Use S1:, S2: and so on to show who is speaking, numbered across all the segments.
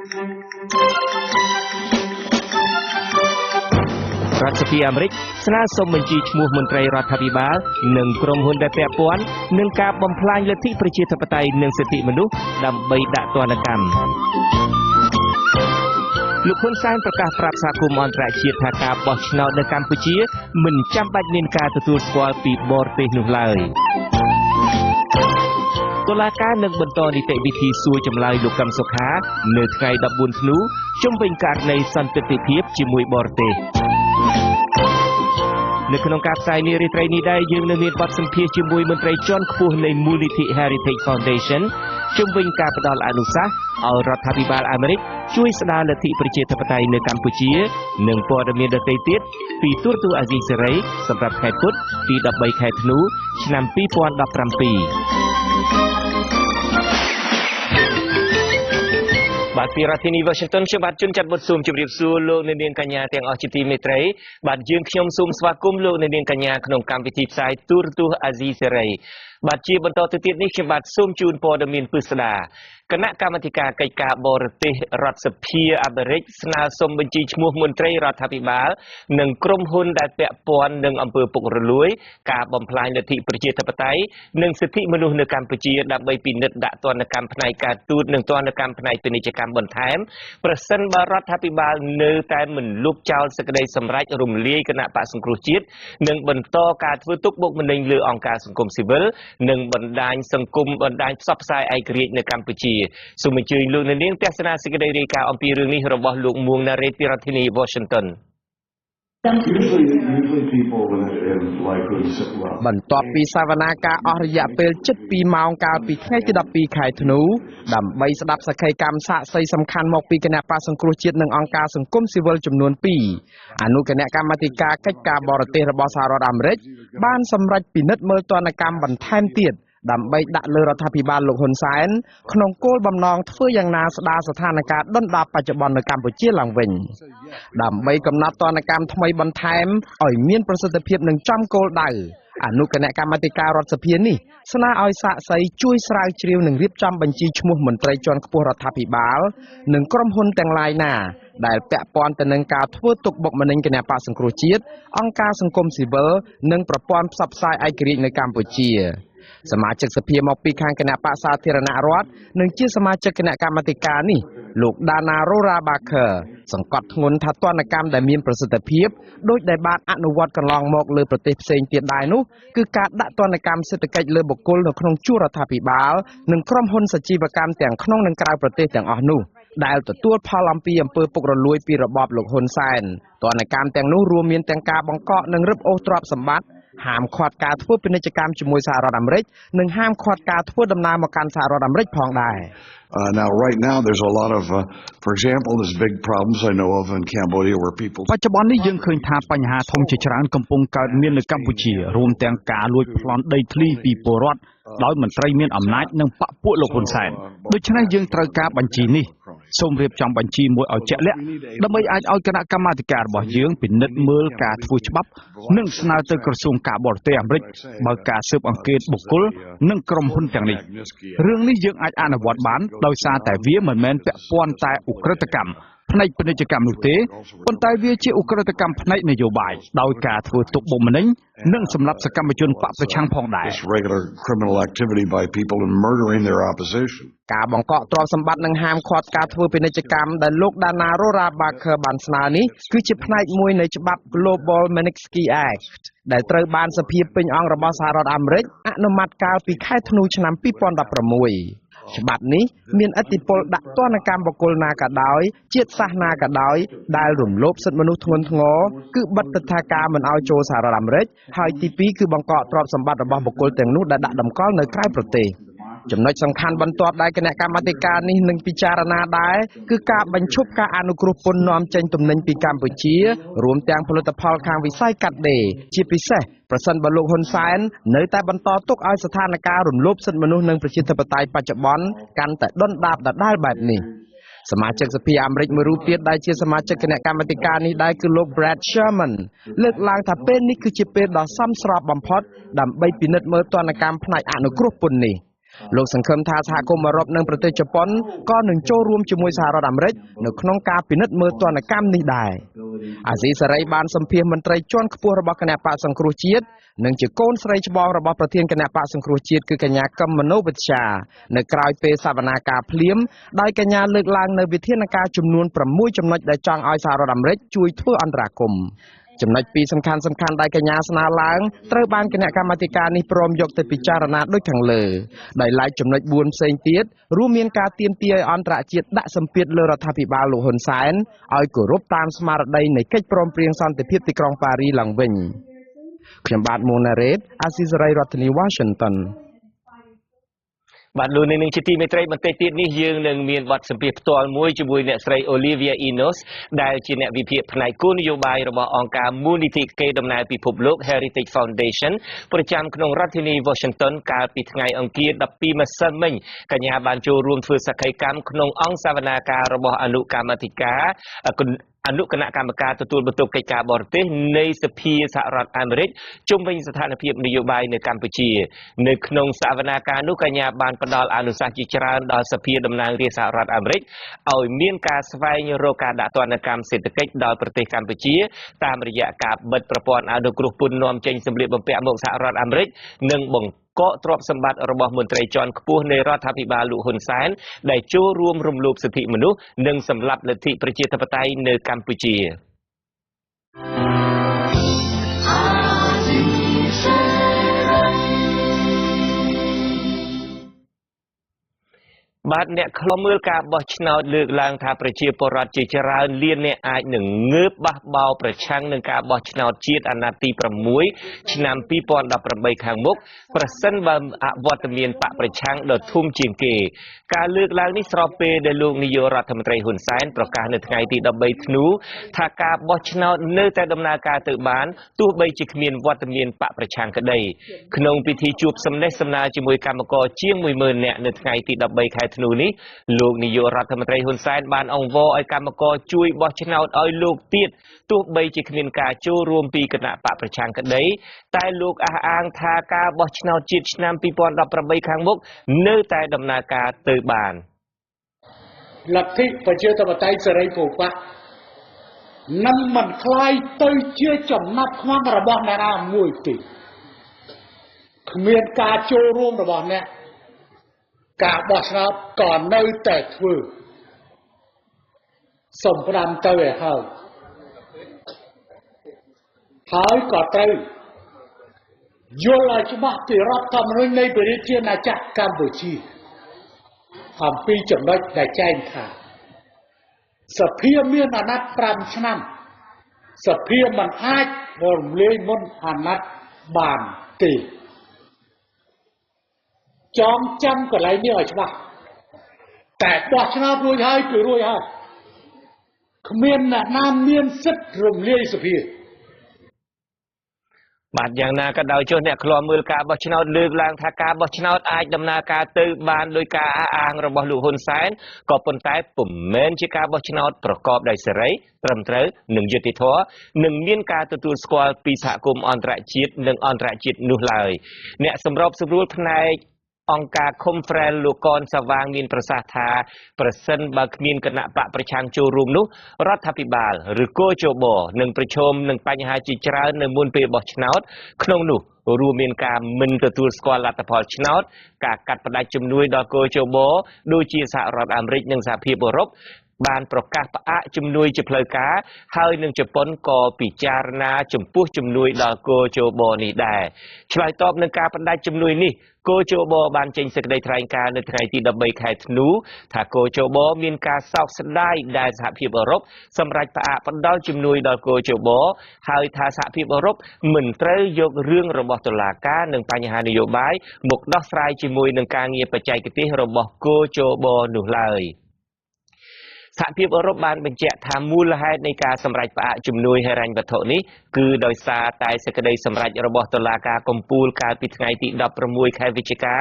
S1: រដ្ឋសភាអាមេរិកស្នើសុំបញ្ជីឈ្មោះមន្ត្រីរដ្ឋាភិបាលនិងក្រុមហ៊ុនដែលពាក់ព័ន្ធនឹងការបំផ្លាញលទ្ធិប្រជាធិបតេយ្យនិងសិទ្ធិមនុស្សដើម្បីដាក់ទណ្ឌកម្មលោកហ៊ុនសែនប្រកាសប្រាប់សហគមន៍អន្តរជាតិថាការបោះឆ្នោតនៅកម្ពុជាមិនចាំបាច់មានការទទួលស្គាល់ពីបរទេសនោះឡើយតុលាការនឹងបន្តនីតិវិធីសួរចម្លើយលោកកឹមសុខានៅថ្ងៃ14ធ្នូជុំវិញករណីសន្តិភាពជាមួយបរទេសនៅក្នុងការផ្សាយនារីត្រីនេះដែរយើងនៅមានបទសម្ភាសន៍ជាមួយមន្ត្រីជាន់ខ្ពស់នៃមូលនិធិ Heritage Foundation ជុំវិញការផ្ដល់អនុសាសន៍ឲ្យរដ្ឋាភិបាលអាមេរិកជួយស្ដារលទ្ធិប្រជាធិបតេយ្យនៅកម្ពុជានិងព័ត៌មានដទៃទៀតពីទូរទស្សន៍អាស៊ីសេរីសម្រាប់ខែពុធទី13ខែធ្នូឆ្នាំ2017បាទពីរដ្ឋធានី Washington ខ្ញុំបាទជួនចាត់បុតស៊ូមជម្រាបសួរលោកអ្នកនាងកញ្ញាទាំងអស់ជាទីមេត្រីបាទយើងខ្ញុំសូមស្វាគមន៍លោកអ្នកនាងកញ្ញាក្នុងកម្មវិធីផ្សាយទូរទស្សន៍អាស៊ីសេរីបាទជាបន្តទៅទៀតនេះខ្ញុំបាទសូមជូនព័ត៌មានពិស្ដាគណៈកម្មាធិការកិច្ចការបរទេសរដ្ឋសភាអាមេរិកស្នើសុំបញ្ជីឈ្មោះមន្ត្រីរដ្ឋាភិបាលនិងក្រុមហ៊ុនដែលពាក់ព័ន្ធនឹងអំពើពុករលួយការបំផ្លាញលទ្ធិប្រជាធិបតេយ្យនិងសិទ្ធិមនុស្សនៅកម្ពុជាដើម្បីពិនិត្យដាក់ទណ្ឌកម្មផ្នែកការទូតនិងទណ្ឌកម្មផ្នែកពាណិជ្ជកម្មបន្ថែមប្រសិនបើរដ្ឋាភិបាលនៅតែមិនលុបចោលសេចក្តីសម្រេចរំលាយគណៈបក្សសង្គ្រោះជាតិនិងបន្តការធ្វើទុកបុកម្នេញលើអង្គការសង្គមស៊ីវិលនិងបណ្ដាញសង្គមបណ្ដាញផ្សព្វផ្សាយឯករាជ្យនៅកម្ពុជាសូមអញ្ជើញលោកអ្នកនាងទស្សនាសេចក្តីរាយការណ៍អំពីរឿងនេះរបស់លោកមួងណារ៉េតពីរដ្ឋធានី Washington
S2: បន្ទាប់ពីសវនាការអស់រយៈពេលជិត2ម៉ោងកាលពីថ្ងៃទី12ខែធ្នូដើម្បីស្ដាប់សក្ខីកម្មសាកសីសំខាន់មកពីគណៈបក្សសង្គ្រោះជាតិនិងអង្គការសង្គមស៊ីវិលចំនួន2អនុគណៈកម្មាធិការកិច្ចការបរទេសរបស់សហរដ្ឋអាមេរិកបានសម្រេចពិនិត្យមើលទណ្ឌកម្មបន្ថែមទៀតដើម្បីដាក់លើរដ្ឋាភិបាលលោកហ៊ុនសែនក្នុងគោលបំណងធ្វើយ៉ាងណាស្ដារស្ថានភាពដុនដាបបច្ចុប្បន្ននៅកម្ពុជាឡើងវិញដើម្បីកំណត់ទណ្ឌកម្មថ្មីបន្ថែមឲ្យមានប្រសិទ្ធភាពនិងចំគោលដៅអនុគណៈកម្មាធិការរដ្ឋសភានេះស្នើឲ្យសាកសីជួយស្រាវជ្រាវនិងរៀបចំបញ្ជីឈ្មោះមន្ត្រីជាន់ខ្ពស់រដ្ឋាភិបាលនិងក្រុមហ៊ុនទាំងឡាយណាដែលពាក់ព័ន្ធទៅនឹងការធ្វើទុកបុកម្នេញគណៈបក្សសង្គ្រោះជាតិអង្គការសង្គមស៊ីវិលនិងប្រព័ន្ធផ្សព្វផ្សាយឯករាជ្យនៅកម្ពុជាសមាជិកសភាមកពីខាងគណៈបក្សសាធារណរដ្ឋនិងជាសមាជិកគណៈកម្មាធិការនេះលោក Dana Rora Baker សង្កត់ធ្ងន់ថាទណ្ឌកម្មដែលមានប្រសិទ្ធភាពដោយដែលបានអនុវត្តកន្លងមកលើប្រទេសផ្សេងទៀតដែរនោះគឺការដាក់ទណ្ឌកម្មសេដ្ឋកិច្ចលើបុគ្គលនៅក្នុងជួររដ្ឋាភិបាលនិងក្រុមហ៊ុនសជីវកម្មទាំងក្នុងនិងក្រៅប្រទេសទាំងអស់នោះដែលទទួលផលអំពីអំពើពុករលួយពីរបបលោកហ៊ុនសែនទណ្ឌកម្មទាំងនោះរួមមានទាំងការបង្កកនិងរឹបអូសទ្រព្យសម្បត្តិហាមឃាត់ការធ្វើពាណិជ្ជកម្មជាមួយសហរដ្ឋអាមេរិកនិងហាមឃាត់ការធ្វើដំណើរមកកាន់សហរដ្ឋអាមេរិកផងដែរ
S3: Now right now there's a lot of for example there's big problems I know of in Cambodia where people
S4: បច្ចុប្បន្ននេះយើងឃើញថាបញ្ហាធំជាច្រើនកំពុងកើតមាននៅកម្ពុជារួមទាំងការលួចប្លន់ដីធ្លីពីពលរដ្ឋដោយមន្ត្រីមានអំណាចនិងបកពួកលោកហ៊ុនសែនដូច្នេះយើងត្រូវការបញ្ជីនេះសូមរៀបចំបញ្ជីមួយឲ្យជាក់លាក់ដើម្បីអាចឲ្យគណៈកម្មាធិការរបស់យើងពិនិត្យមើលការធ្វើច្បាប់និងស្នើទៅក្រសួងការបរទេសអាមេរិកបើការស៊ើបអង្កេតបុគ្គលនិងក្រុមហ៊ុនទាំងនេះរឿងនេះយើងអាចអនុវត្តបានដោយសារតែវាមិនមែនពាក់ព័ន្ធតែឧក្រិដ្ឋកម្មផ្នែកពាណិជ្ជកម្មនោះទេប៉ុន្តែវាជាឧក្រិដ្ឋកម្មផ្នែកនយោបាយដោយការធ្វើទុកបុកម្នេញនិងសម្លាប់សកម្មជនបកប្រឆាំងផងដែរការបង្កកទ្រព្យសម្បត្តិនិងហាមឃាត់ការធ្វើពាណិជ្ជកម្មដែលលោក Dana Rora Baker បានស្នើនេះគឺជាផ្នែកមួយនៃច្បាប់ Global Magnitsky Act ដែលត្រូវបានសភាពេញអង្គរបស់សហរដ្ឋអាមេរិកអនុម័តកាលពីខែធ្នូឆ្នាំ2016ច្បាប់នេះមានឥទ្ធិពលដាក់ទណ្ឌកម្មបុគ្គលណាក៏ដោយជាតិសាសន៍ណាក៏ដោយដែលរំលោភសិទ្ធិមនុស្សធ្ងន់ធ្ងរគឺបិទទិដ្ឋាការមិនឲ្យចូលសហរដ្ឋអាមេរិកហើយទី2គឺបង្កកទ្រព្យសម្បត្តិរបស់បុគ្គលទាំងនោះដែលដាក់តម្កល់នៅក្រៅប្រទេសចំណុចសំខាន់បន្ទាប់ដែលគណៈកម្មាធិការនេះនឹងពិចារណាដែរគឺការបញ្ឈប់ការអនុគ្រោះពន្ធនាំចេញទំនិញពីកម្ពុជារួមទាំងផលិតផលខាងវិស័យកាត់ដេរជាពិសេសប្រសិនបើលោកហ៊ុនសែននៅតែបន្តទុកឲ្យស្ថានភាពរំលោភសិទ្ធិមនុស្សនិងប្រជាធិបតេយ្យបច្ចុប្បន្នកាន់តែដុនដាបដដែលបែបនេះសមាជិកសភាអាមេរិកមួយរូបទៀតដែលជាសមាជិកគណៈកម្មាធិការនេះដែរគឺលោក Brad Sherman លើកឡើងថាពេលនេះគឺជាពេលដ៏សមស្របបំផុតដើម្បីពិនិត្យមើលទណ្ឌកម្មផ្នែកអនុគ្រោះពន្ធនេះ
S2: លោកសង្ឃឹមថាសហគមន៍អឺរ៉ុបនិងប្រទេសជប៉ុនក៏នឹងចូលរួមជាមួយសហរដ្ឋអាមេរិកនៅក្នុងការពិនិត្យមើលទណ្ឌកម្មនេះដែរអាស៊ីសេរីបានសម្ភាសន៍មន្ត្រីជាន់ខ្ពស់របស់គណៈបកសង្គ្រោះជាតិនិងជាកូនស្រីច្បងរបស់ប្រធានគណៈបកសង្គ្រោះជាតិគឺកញ្ញាកឹមមនោវិជ្ជានៅក្រៅពេលសវនាការភ្លាមដោយកញ្ញាលើកឡើងនៅវិធានការចំនួន6ចំណុចដែលចង់ឲ្យសហរដ្ឋអាមេរិកជួយធ្វើអន្តរាគមន៍ចំណុចពីរសំខាន់ដែលកញ្ញាស្នើឡើងត្រូវបានគណៈកម្មាធិការនេះព្រមយកទៅពិចារណាដូចខាងលើដោយឡែកចំណុច4ផ្សេងទៀតរួមមានការទាមទារឲ្យអន្តរជាតិដាក់សម្ពាធលើរដ្ឋាភិបាលលោកហ៊ុនសែនឲ្យគោរពតាមស្មារតីនៃកិច្ចព្រមព្រៀងសន្តិភាពទីក្រុងប៉ារីឡើងវិញខ្ញុំបាទមូណារ៉េតអាស៊ីសេរីរដ្ឋធានី Washington
S1: បាទលោកនាងជាទីមេត្រីបន្តិចទៀតនេះយើងនឹងមានបទសម្ភាសន៍ផ្ទាល់មួយជាមួយអ្នកស្រី Olivia Enos ដែលជាអ្នកវិភាគផ្នែកគោលនយោបាយរបស់អង្គការមូលនិធិកេរដំណែលពិភពលោក Heritage Foundation ប្រចាំក្នុងរដ្ឋធានី Washington កាលពីថ្ងៃអង្គារ12ម្សិលមិញកញ្ញាបានចូលរួមធ្វើសកម្មកម្មក្នុងអង្គសវនាការរបស់អនុកម្មាធិការអនុគណៈកម្មការទទួលបន្ទុកកិច្ចការបរទេសនៃសភាសហរដ្ឋអាមេរិកជុំវិញស្ថានភាពនយោបាយនៅកម្ពុជានៅក្នុងសវនាការនោះកញ្ញាបានផ្ដល់អនុសាសន៍ជាច្រើនដល់សភាតំណាងរាស្ត្រសហរដ្ឋអាមេរិកឲ្យមានការស្វែងរកការដាក់ទណ្ឌកម្មសេដ្ឋកិច្ចដល់ប្រទេសកម្ពុជាតាមរយៈការបិទប្រព័ន្ធអនុគ្រោះពន្ធនាំចេញសម្ភារបំពាក់មកសហរដ្ឋអាមេរិកនិងបង្កកទ្រព្យសម្បត្តិរបស់មន្ត្រីជាន់ខ្ពស់នៃរដ្ឋាភិបាលលោកហ៊ុនសែនដែលចូលរួមរំលោភសិទ្ធិមនុស្សនិងសម្លាប់លទ្ធិប្រជាធិបតេយ្យនៅកម្ពុជា បាទអ្នកខ្លំមើលការបោះឆ្នោតលើកឡើងថាប្រជាពលរដ្ឋជាច្រើនលានអ្នកអាចនឹងងើបបះបោប្រឆាំងនឹងការបោះឆ្នោតជាតិអាណត្តិទី 6 ឆ្នាំ 2018 ខាងមុខប្រសិនបើអវត្តមានបកប្រឆាំងដ៏ធំជាងគេការលើកឡើងនេះស្របពេលដែលលោកនាយករដ្ឋមន្ត្រីហ៊ុនសែនប្រកាសនៅថ្ងៃទី 13 ធ្នូថាការបោះឆ្នោតនៅតែដំណើរការទៅបានទោះបីជាគ្មានវត្តមានបកប្រឆាំងក្តីក្នុងពិធីជួបសំណេះសំណាលជាមួយគណៈកម្មការជាង 10000 នាក់នៅថ្ងៃទី 13 ខែធ្នូនេះលោកនាយករដ្ឋមន្ត្រីហ៊ុនសែនបានអង្វរឲ្យគណៈកម្មការជួយបោះឆ្នោតឲ្យលោកទៀតទោះបីជាគ្មានការចូលរួមពីគណៈបកប្រឆាំងក្តីតែលោកអះអាងថាការបោះឆ្នោតជាតិឆ្នាំ 2018 ខាងមុខនៅតែដំណើរការទៅបានលទ្ធិប្រជាធិបតេយ្យសេរីពពកនឹងមិនคล้ายទៅជាចំណាប់ខ្មាំងរបស់អ្នកណាមួយទេគ្មានការចូលរួមរបស់អ្នកការបោះឆ្នោតក៏នៅតែធ្វើសំផ្ដាំទៅឲ្យហើយក៏ត្រូវយល់ឲ្យច្បាស់ពីរដ្ឋធម្មនុញ្ញនៃប្រជាជាតិអាចារ្យកម្ពុជាអំពីចំណុចដែលចែងថាសភាមានអាណត្តិ 5 ឆ្នាំសភាមិនអាចរំលាយមុនអាណត្តិបានទេចងចាំកន្លែងនេះឲ្យច្បាស់តែបោះឆ្នោតរួចហើយគឺរួចហើយគ្មានអ្នកណាមានសិទ្ធិរំលាយសភាបាទយ៉ាងណាក៏ដោយចុះអ្នកឃ្លាំមើលការបោះឆ្នោតលើកឡើងថាការបោះឆ្នោតអាចដំណើរការទៅបានដោយការអះអាងរបស់លោកហ៊ុនសែនក៏ប៉ុន្តែពុំមែនជាការបោះឆ្នោតប្រកបដោយសេរីត្រឹមត្រូវនិងយុត្តិធម៌និងមានការទទួលស្គាល់ពីសហគមន៍អន្តរជាតិនិងអន្តរជាតិនោះឡើយអ្នកសម្របសម្រួលផ្នែកអង្គការ Conference លោកកនសាវាងមានប្រសាសន៍ថាប្រសិនបើគ្មានគណៈបកប្រឆាំងចូលរួមនោះរដ្ឋាភិបាលឬគោជបនឹងប្រឈមនឹងបញ្ហាជាច្រើននៅមុនពេលបោះឆ្នោតក្នុងនោះរួមមានការមិនទទួលស្គាល់លទ្ធផលឆ្នោតការកាត់ផ្តាច់ជំនួយដល់គោជបដូចជាសហរដ្ឋអាមេរិកនិងសហភាពអឺរ៉ុបបានប្រកាសផ្អាកជំនួយជាផ្លូវការហើយនឹងជប៉ុនក៏ពិចារណាចំពោះជំនួយដល់គោជបនេះដែរឆ្លើយតបនឹងការផ្តាច់ជំនួយនេះគោជបបានចេញសេចក្តីថ្លែងការណ៍នៅថ្ងៃទី 13 ខែធ្នូថាគោជបមានការសោកស្ដាយដែលសហភាពអឺរ៉ុបសម្រេចផ្អាកផ្ដល់ជំនួយដល់គោជបហើយថាសហភាពអឺរ៉ុបមិនត្រូវយករឿងរបស់តុលាការនិងបញ្ហានយោបាយមកដោះស្រាយជាមួយនឹងការងារបច្ចេកទេសរបស់គោជបនោះឡើយ សហភាពអឺរ៉ុបបានបញ្ជាក់ថាមូលហេតុនៃការសម្រេចផ្អាកជំនួយហិរញ្ញវត្ថុនេះគឺដោយសារតែសេចក្តីសម្រេចរបស់តុលាការកំពូលកាលពីថ្ងៃទី16 ខែវិច្ឆិកា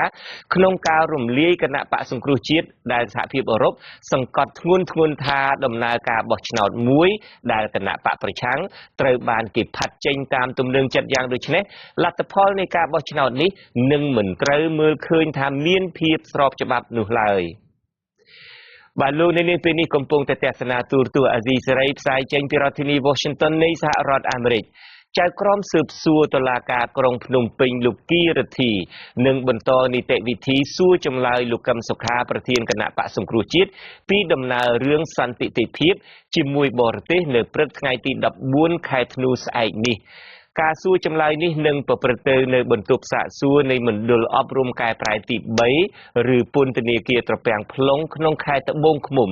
S1: ក្នុងការរំលាយគណៈបកសង្គ្រោះជាតិដែលសហភាពអឺរ៉ុបសង្កត់ធ្ងន់ថាដំណើរការបោះឆ្នោតមួយដែលគណៈបកប្រឆាំងត្រូវបានគេផាត់ចេញតាមទំនឹងចិត្តយ៉ាងដូចនេះលទ្ធផលនៃការបោះឆ្នោតនេះនឹងមិនត្រូវមើលឃើញថាមានភាពស្របច្បាប់នោះឡើយបាទលោកនៅនាងពេលនេះកំពុងតែទស្សនាទូរទស្សន៍អាស៊ីសេរីផ្សាយចេញពីរដ្ឋធានី Washington នៃសហរដ្ឋអាមេរិកចៅក្រមស៊ើបសួរតុលាការក្រុងភ្នំពេញលោកគីរទ្ធីនឹងបន្តនីតិវិធីសួរចម្លើយលោកកឹមសុខាប្រធានគណៈបកសង្គ្រោះជាតិពីដំណើររឿងសន្តិភាពជាមួយបរទេសនៅព្រឹកថ្ងៃទី14 ខែធ្នូស្អែកនេះការសួរចម្លើយនេះនឹងប្រព្រឹត្តទៅនៅបន្ទប់សាកសួរនៃមណ្ឌលអប់រំកែប្រែទី3ឬពន្ធនាគារត្រពាំង plong ក្នុងខេត្តត្បូងឃ្មុំ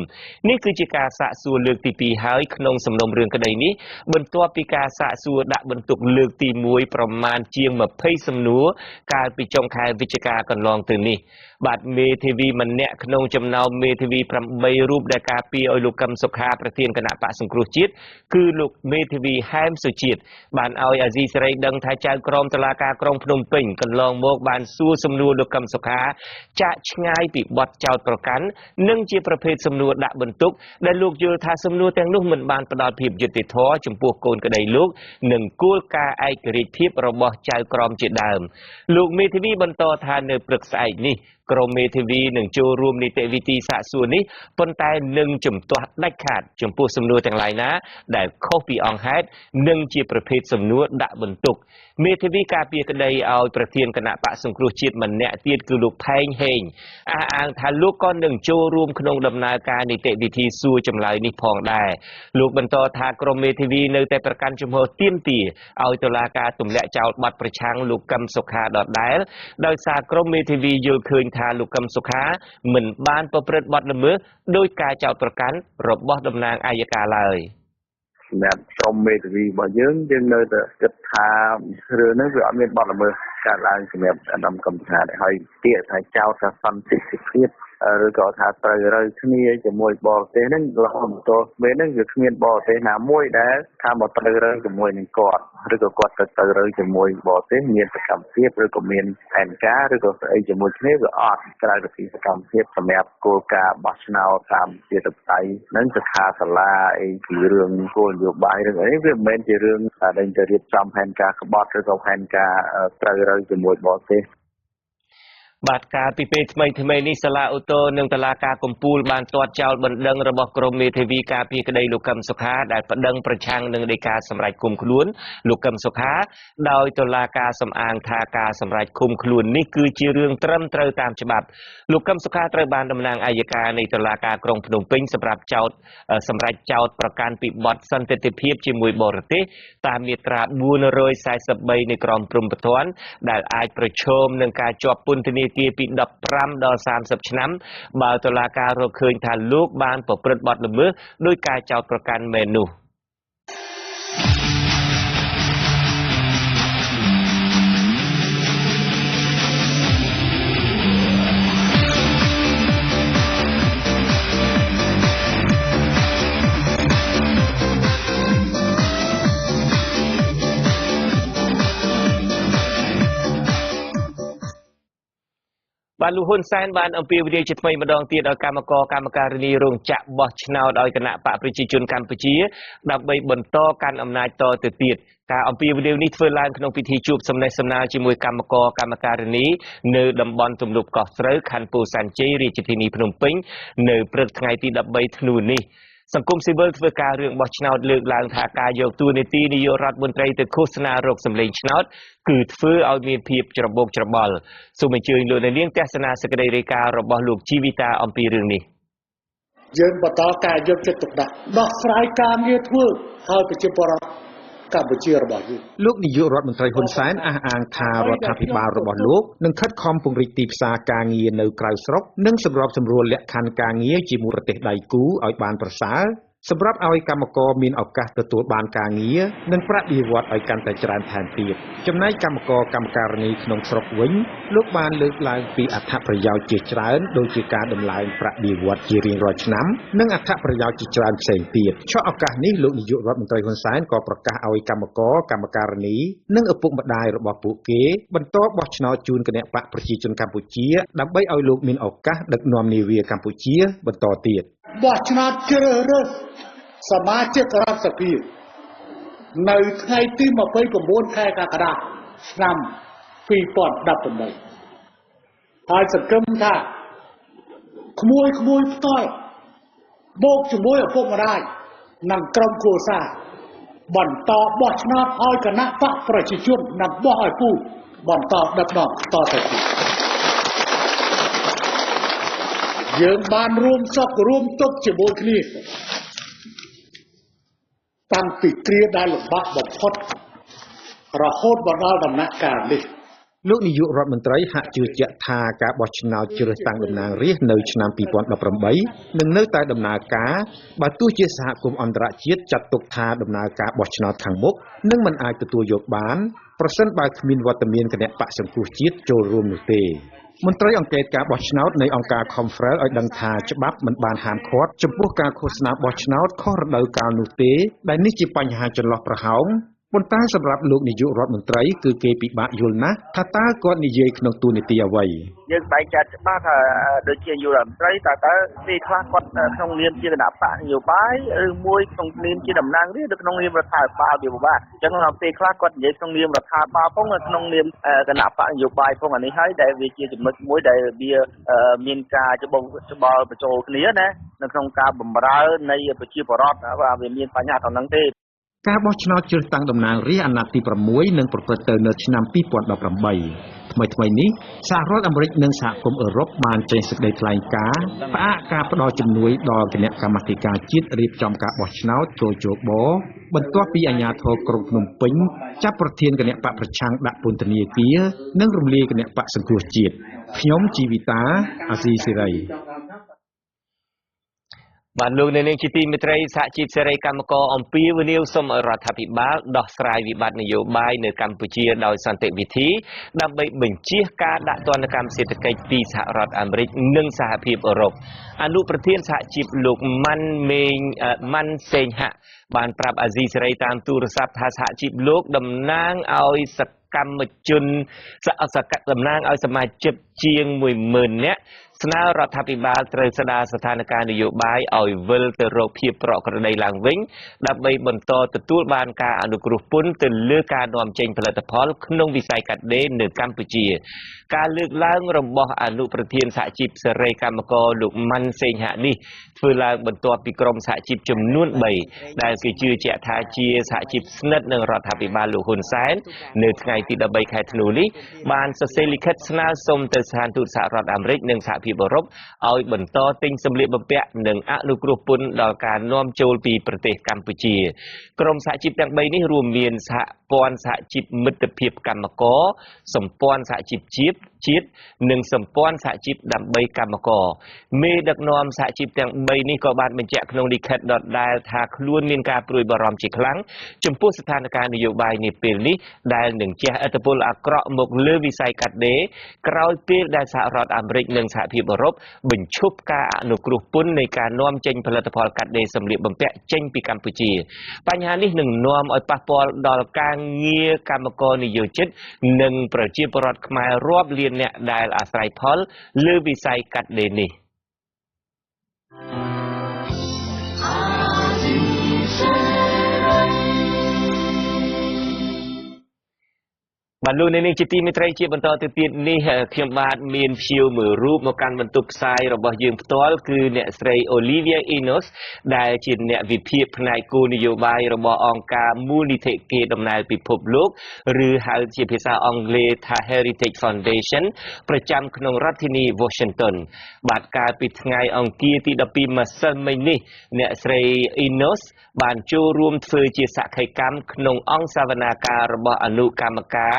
S1: នេះគឺជាការសាកសួរលើកទី2ហើយក្នុងសំណុំរឿងក្តីនេះបន្ទាប់ពីការសាកសួរដាក់បន្ទុកលើកទី1ប្រមាណជាង20សំណួរកាលពីចុងខែវិច្ឆិកាកន្លងទៅនេះបាទមេធាវីម្នាក់ក្នុងចំណោមមេធាវី8រូបដែលការពារឲ្យលោកកឹមសុខាប្រធានគណៈបកសង្គ្រោះជាតិគឺលោកមេធាវីហែមសុជាតិបានឲ្យអាស៊ីសេរីដឹងថាចៅក្រមតុលាការក្រុងភ្នំពេញកន្លងមកបានសួរសំណួរលោកកឹមសុខាចាក់ឆ្ងាយពីបទចោទប្រកាន់និងជាប្រភេទសំណួរដាក់បន្ទុកដែលលោកយល់ថាសំណួរទាំងនោះមិនបានផ្ដល់ភាពយុត្តិធម៌ចំពោះកូនក្តីលោកនិងគោលការណ៍ឯករាជ្យភាពរបស់ចៅក្រមជាដើមលោកមេធាវីបន្តថានៅព្រឹកស្អែកនេះក្រុមមេធាវីនឹងចូលរួមនីតិវិធីសាកសួរនេះប៉ុន្តែនឹងជំទាស់ដាច់ខាតចំពោះសំណួរទាំងឡាយណាដែលខុសពីអង្គហេតុនិងជាប្រភេទសំណួរដាក់បន្ទុកមេធាវីការពារក្តីឲ្យប្រធានគណៈបកសង្គ្រោះជាតិម្នាក់ទៀតគឺលោកផែងហេងអះអាងថាលោកក៏នឹងចូលរួមក្នុងដំណើរការនីតិវិធីសួរចម្លើយនេះផងដែរលោកបន្តថាក្រុមមេធាវីនៅតែប្រកាន់ជំហរទាមទារឲ្យតុលាការទម្លាក់ចោលបទប្រឆាំងលោកកឹមសុខាដដែលដោយសារក្រុមមេធាវីយល់ឃើញថាលោកកឹមសុខាមិនបានប្រព្រឹត្តបទល្មើសដោយការចោទប្រកាន់របស់តំណាងអัยការឡើយ
S5: សម្រាប់ក្រុមមេធាវីរបស់យើងនៅតែគិតថារឿងនេះវាអត់មានបទល្មើសកើតឡើងសម្រាប់អាដាមកឹមសុខាទេហើយពាក្យថាចោទថាសន្តិភាពឬក៏ថាត្រូវរើគ្នាជាមួយបរទេសហ្នឹងរហូតដល់ពេលហ្នឹងវាគ្មានបរទេសណាមួយដែលថាមកត្រូវរើជាមួយនឹងគាត់ឬក៏គាត់ទៅរើជាមួយបរទេសមានសកម្មភាពឬក៏មានផែនការឬក៏ស្អីជាមួយគ្នាវាអត់ក្រៅពីសកម្មភាពសម្រាប់គោលការណ៍បោះឆ្នោតតាមជាតបតៃហ្នឹងសិក្ខាសាលាអីពីរឿងគោលនយោបាយរឿងអីវាមិនមែនជារឿងដែលទៅរៀបចំផែនការក្បត់ឬក៏ផែនការត្រូវរើជាមួយបរទេស
S1: បាទការពីពេលថ្មីនេះសាលាឧទ្ធរនិងតុលាការកំពូលបានទាត់ចោលបណ្ដឹងរបស់ក្រុមមេធាវីការពារក្តីលោកកឹមសុខាដែលប្តឹងប្រឆាំងនឹងដីកាសម្រេចឃុំខ្លួនលោកកឹមសុខាដោយតុលាការសំអាងថាការសម្រេចឃុំខ្លួននេះគឺជារឿងត្រឹមត្រូវតាមច្បាប់លោកកឹមសុខាត្រូវបានតំណាងអัยការនៃតុលាការក្រុងភ្នំពេញសម្រាប់សម្រេចចោទប្រកាន់ពីបទសន្តិភាពជាមួយបរទេសតាមមាត្រា443នៃក្រមព្រហ្មទណ្ឌដែលអាចប្រឈមនឹងការជាប់ពន្ធនាគារពី15ដល់30ឆ្នាំបើតុលាការរកឃើញថាលោកបានប្រព្រឹត្តបទល្មើសដោយការចោទប្រកាន់មែននោះបានលោកហ៊ុនសែនបានអំពាវនាវជាថ្មីម្ដងទៀតឲ្យកម្មការិនីរោងចក្របោះឆ្នោតឲ្យគណៈបកប្រជាជនកម្ពុជាដើម្បីបន្តកាន់អំណាចតទៅទៀតការអំពាវនាវនេះធ្វើឡើងក្នុងពិធីជួបសំណេះសំណាលជាមួយកម្មការិនីនៅតំបន់ទំនប់កោះស្រូវខណ្ឌពោធិ៍សែនជ័យរាជធានីភ្នំពេញនៅព្រឹកថ្ងៃទី13ធ្នូនេះសង្គមស៊ីវិលធ្វើការរឿងបោះឆ្នោតលើកឡើងថាការយកតួនាទីនាយករដ្ឋមន្ត្រីទៅឃោសនារកសម្លេងឆ្នោតគឺធ្វើឲ្យមានភាពច្របូកច្របល់សូមអញ្ជើញលោកនាងទស្សនាសេចក្តីរាយការណ៍របស់លោកជីវិតាអំពីរឿងនេះ
S6: យើងបន្តការយកចិត្តទុកដាក់ដោះស្រាយការងារធ្វើឲ្យប្រជាពលរដ្ឋកម្ពុជារបស់យើង
S2: លោកនាយករដ្ឋមន្ត្រីហ៊ុនសែនអះអាងថារដ្ឋាភិបាលរបស់លោកនឹងខិតខំពង្រីកទីផ្សារការងារនៅក្រៅស្រុកនិងសម្របសម្រួលលក្ខខណ្ឌការងារជាមួយប្រទេសដៃគូឲ្យបានប្រសើរ
S4: សម្រាប់ឲ្យកម្មករមានឱកាសទទួលបានការងារនិងប្រាក់បៀវត្សឲ្យកាន់តែច្រើនថែមទៀតចំណែកកម្មករកម្មការិនីក្នុងស្រុកវិញលោកបានលើកឡើងពីអត្ថប្រយោជន៍ជាច្រើនដូចជាការដំឡើងប្រាក់បៀវត្សជារៀងរាល់ឆ្នាំនិងអត្ថប្រយោជន៍ជាច្រើនផ្សេងទៀតឆក់ឱកាសនេះលោកនាយករដ្ឋមន្ត្រីហ៊ុនសែនក៏ប្រកាសឲ្យកម្មករកម្មការិនីនិងឪពុកម្ដាយរបស់ពួកគេបន្តបោះឆ្នោតជូនគណៈបកប្រជាជនកម្ពុជាដើម្បីឲ្យលោកមានឱកាសដឹកនាំនាវាកម្ពុជាបន្តទៀត
S6: បោះឆ្នោតជ្រើសរើសសមាជិករដ្ឋសភានៅថ្ងៃទី29ខែកក្កដាឆ្នាំ2018ហើយសង្ឃឹមថាក្មួយផ្ទាល់បូកជាមួយឪពុកម្ដាយនិងក្រុមគ្រួសារបន្តបោះឆ្នោតឲ្យគណៈបកប្រជាជននិងបោះឲ្យពូបន្តដឹកនាំតទៅទៀតយើងបានរួមសុខរួមទុក្ខជាមួយគ្នាតាំងពីគ្រាដែលលំបាកបំផុតរហូតមកដល់ដំណាក់កាលនេះ
S4: លោកនាយករដ្ឋមន្ត្រីហាក់ជឿជាក់ថាការបោះឆ្នោតជ្រើសតាំងតំណាងរាស្ត្រនៅឆ្នាំ2018នឹងនៅតែដំណើរការបើទោះជាសហគមន៍អន្តរជាតិចាត់ទុកថាដំណើរការបោះឆ្នោតខាងមុខនឹងមិនអាចទទួលយកបានប្រសិនបើគ្មានវត្តមានគណៈបកសង្គ្រោះជាតិចូលរួមនោះទេមន្ត្រីអង្កេតការបោះឆ្នោតនៃអង្គការ Conference ឲ្យដឹងថាច្បាប់មិនបានហាមឃាត់ចំពោះការឃោសនាបោះឆ្នោតខុសរដូវកាលនោះទេដែលនេះជាបញ្ហាចន្លោះប្រហោងប៉ុន្តែសម្រាប់លោកនាយករដ្ឋមន្ត្រីគឺគេពិបាកយល់ណាស់ថាតើគាត់និយាយក្នុងទូនីតិអ្វី
S5: យើងបែងចែកច្បាស់ថាដូចជានាយករដ្ឋមន្ត្រីតើពេលខ្លះគាត់ក្នុងនាមជាគណៈបកនយោបាយឬមួយក្នុងនាមជាតំណាងរាស្ត្រឬក្នុងនាមរដ្ឋាភិបាលវាពិបាកអញ្ចឹងដល់ពេលខ្លះគាត់និយាយក្នុងនាមរដ្ឋាភិបាលផងក្នុងនាមគណៈបកនយោបាយផងអានេះហើយដែលវាជាចំណុចមួយដែលវាមានការច្បល់បញ្ចូលគ្នាណានៅក្នុងការបម្រើនៃប្រជាពលរដ្ឋว่าវាមានបញ្ហាត្រង់ហ្នឹងទេ
S4: ការបោះឆ្នោតជ្រើសតាំងតំណាងរាស្ត្រអាណត្តិទី6នឹងប្រព្រឹត្តទៅនៅឆ្នាំ2018ថ្មីនេះសហរដ្ឋអាមេរិកនិងសហគមន៍អឺរ៉ុបបានចេញសេចក្តីថ្លែងការណ៍ផ្អាកការផ្តល់ជំនួយដល់គណៈកម្មាធិការជាតិរៀបចំការបោះឆ្នោតចូលជបបន្ទាប់ពីអាជ្ញាធរក្រុងភ្នំពេញចាប់ប្រធានគណៈបកប្រឆាំងដាក់ពន្ធនាគារនិងរំលាយគណៈបកសង្គ្រោះជាតិខ្ញុំជីវិតាអាស៊ីសេរី
S1: បានលោកនៅនឹងជាទីមេត្រីសហជីពសេរីកម្មករអំពាវនាវសូមឲ្យរដ្ឋាភិបាលដោះស្រាយវិបត្តិនយោបាយនៅកម្ពុជាដោយសន្តិវិធីដើម្បីបញ្ជៀសការដាក់ទណ្ឌកម្មសេដ្ឋកិច្ចពីសហរដ្ឋអាមេរិកនិងសហភាពអឺរ៉ុបអនុប្រធានសហជីពលោកម៉ាន់សេងហាក់បានប្រាប់អាស៊ីសេរីតាមទូរស័ព្ទថាសហជីពលោកតំណាងឲ្យកម្មជនតំណាងឲ្យសមាជិកជាង 10,000 នាក់ស្នើរដ្ឋាភិបាលត្រូវស្ដារស្ថានភាពនយោបាយឲ្យវិលទៅរកភាពប្រក្រតីឡើងវិញដើម្បីបន្តទទួលបានការអនុគ្រោះពន្ធទៅលើការនាំចេញផលិតផលក្នុងវិស័យកាត់ដេរនៅកម្ពុជាការលើកឡើងរបស់អនុប្រធានសហជីពសេរីកម្មករលោកម៉ាន់សេងហាក់នេះធ្វើឡើងបន្ទាប់ពីក្រុមសហជីពចំនួន3ដែលគេជឿជាក់ថាជាសហជីពស្និទ្ធនឹងរដ្ឋាភិបាលលោកហ៊ុនសែននៅថ្ងៃទី13ខែធ្នូនេះបានសរសេរលិខិតស្នើសុំទៅស្ថានទូតសហរដ្ឋអាមេរិកនិងសហភាពអឺរ៉ុបឲ្យបន្តទិញសម្លៀកបំពាក់និងអនុគ្រោះពន្ធដល់ការនាំចូលពីប្រទេសកម្ពុជាក្រុមសហជីពទាំង3នេះរួមមានសហព័ន្ធសហជីពមិត្តភាពកម្មករសម្ព័ន្ធសហជីពជាតិនិងសម្ព័ន្ធសហជីពដើម្បីកម្មករមេដឹកនាំសហជីពទាំង3នេះក៏បានបញ្ជាក់ក្នុងលិខិតដដែលថាខ្លួនមានការព្រួយបារម្ភជាខ្លាំងចំពោះស្ថានភាពនយោបាយនាពេលនេះដែលនឹងជះឥទ្ធិពលអាក្រក់មកលើវិស័យកាត់ដេរក្រោយពេលដែលសហរដ្ឋអាមេរិកនិងសហភាពអឺរ៉ុបបញ្ឈប់ការអនុគ្រោះពន្ធនៃការនាំចេញផលិតផលកាត់ដេរសម្លៀកបំពាក់ចេញពីកម្ពុជាបញ្ហានេះនឹងនាំឲ្យប៉ះពាល់ដល់ការងារកម្មករនិយោជិតនិងប្រជាពលរដ្ឋខ្មែររាប់លានអ្នកដែលអាស្រ័យផលលើវិស័យកាត់ដេរនេះបាទលោកនាងជាទីមេត្រីជាបន្តទៅទៀតនេះខ្ញុំបាទមានភ្ញៀវមួយរូបមកកាន់បន្ទប់ផ្សាយរបស់យើងផ្ទាល់គឺអ្នកស្រី Olivia Enos ដែលជាអ្នកវិភាគផ្នែកគោលនយោបាយរបស់អង្គការមូលនិធិគេដំណើរពិភពលោកឬហៅជាភាសាអង់គ្លេសថា Heritage Foundation ប្រចាំក្នុងរដ្ឋធានី Washington បាទកាលពីថ្ងៃអង្គារទី12ម្សិលមិញនេះអ្នកស្រី Enos បានចូលរួមធ្វើជាសក្ខីកម្មក្នុងអង្គសវនាការរបស់អនុកម្មការ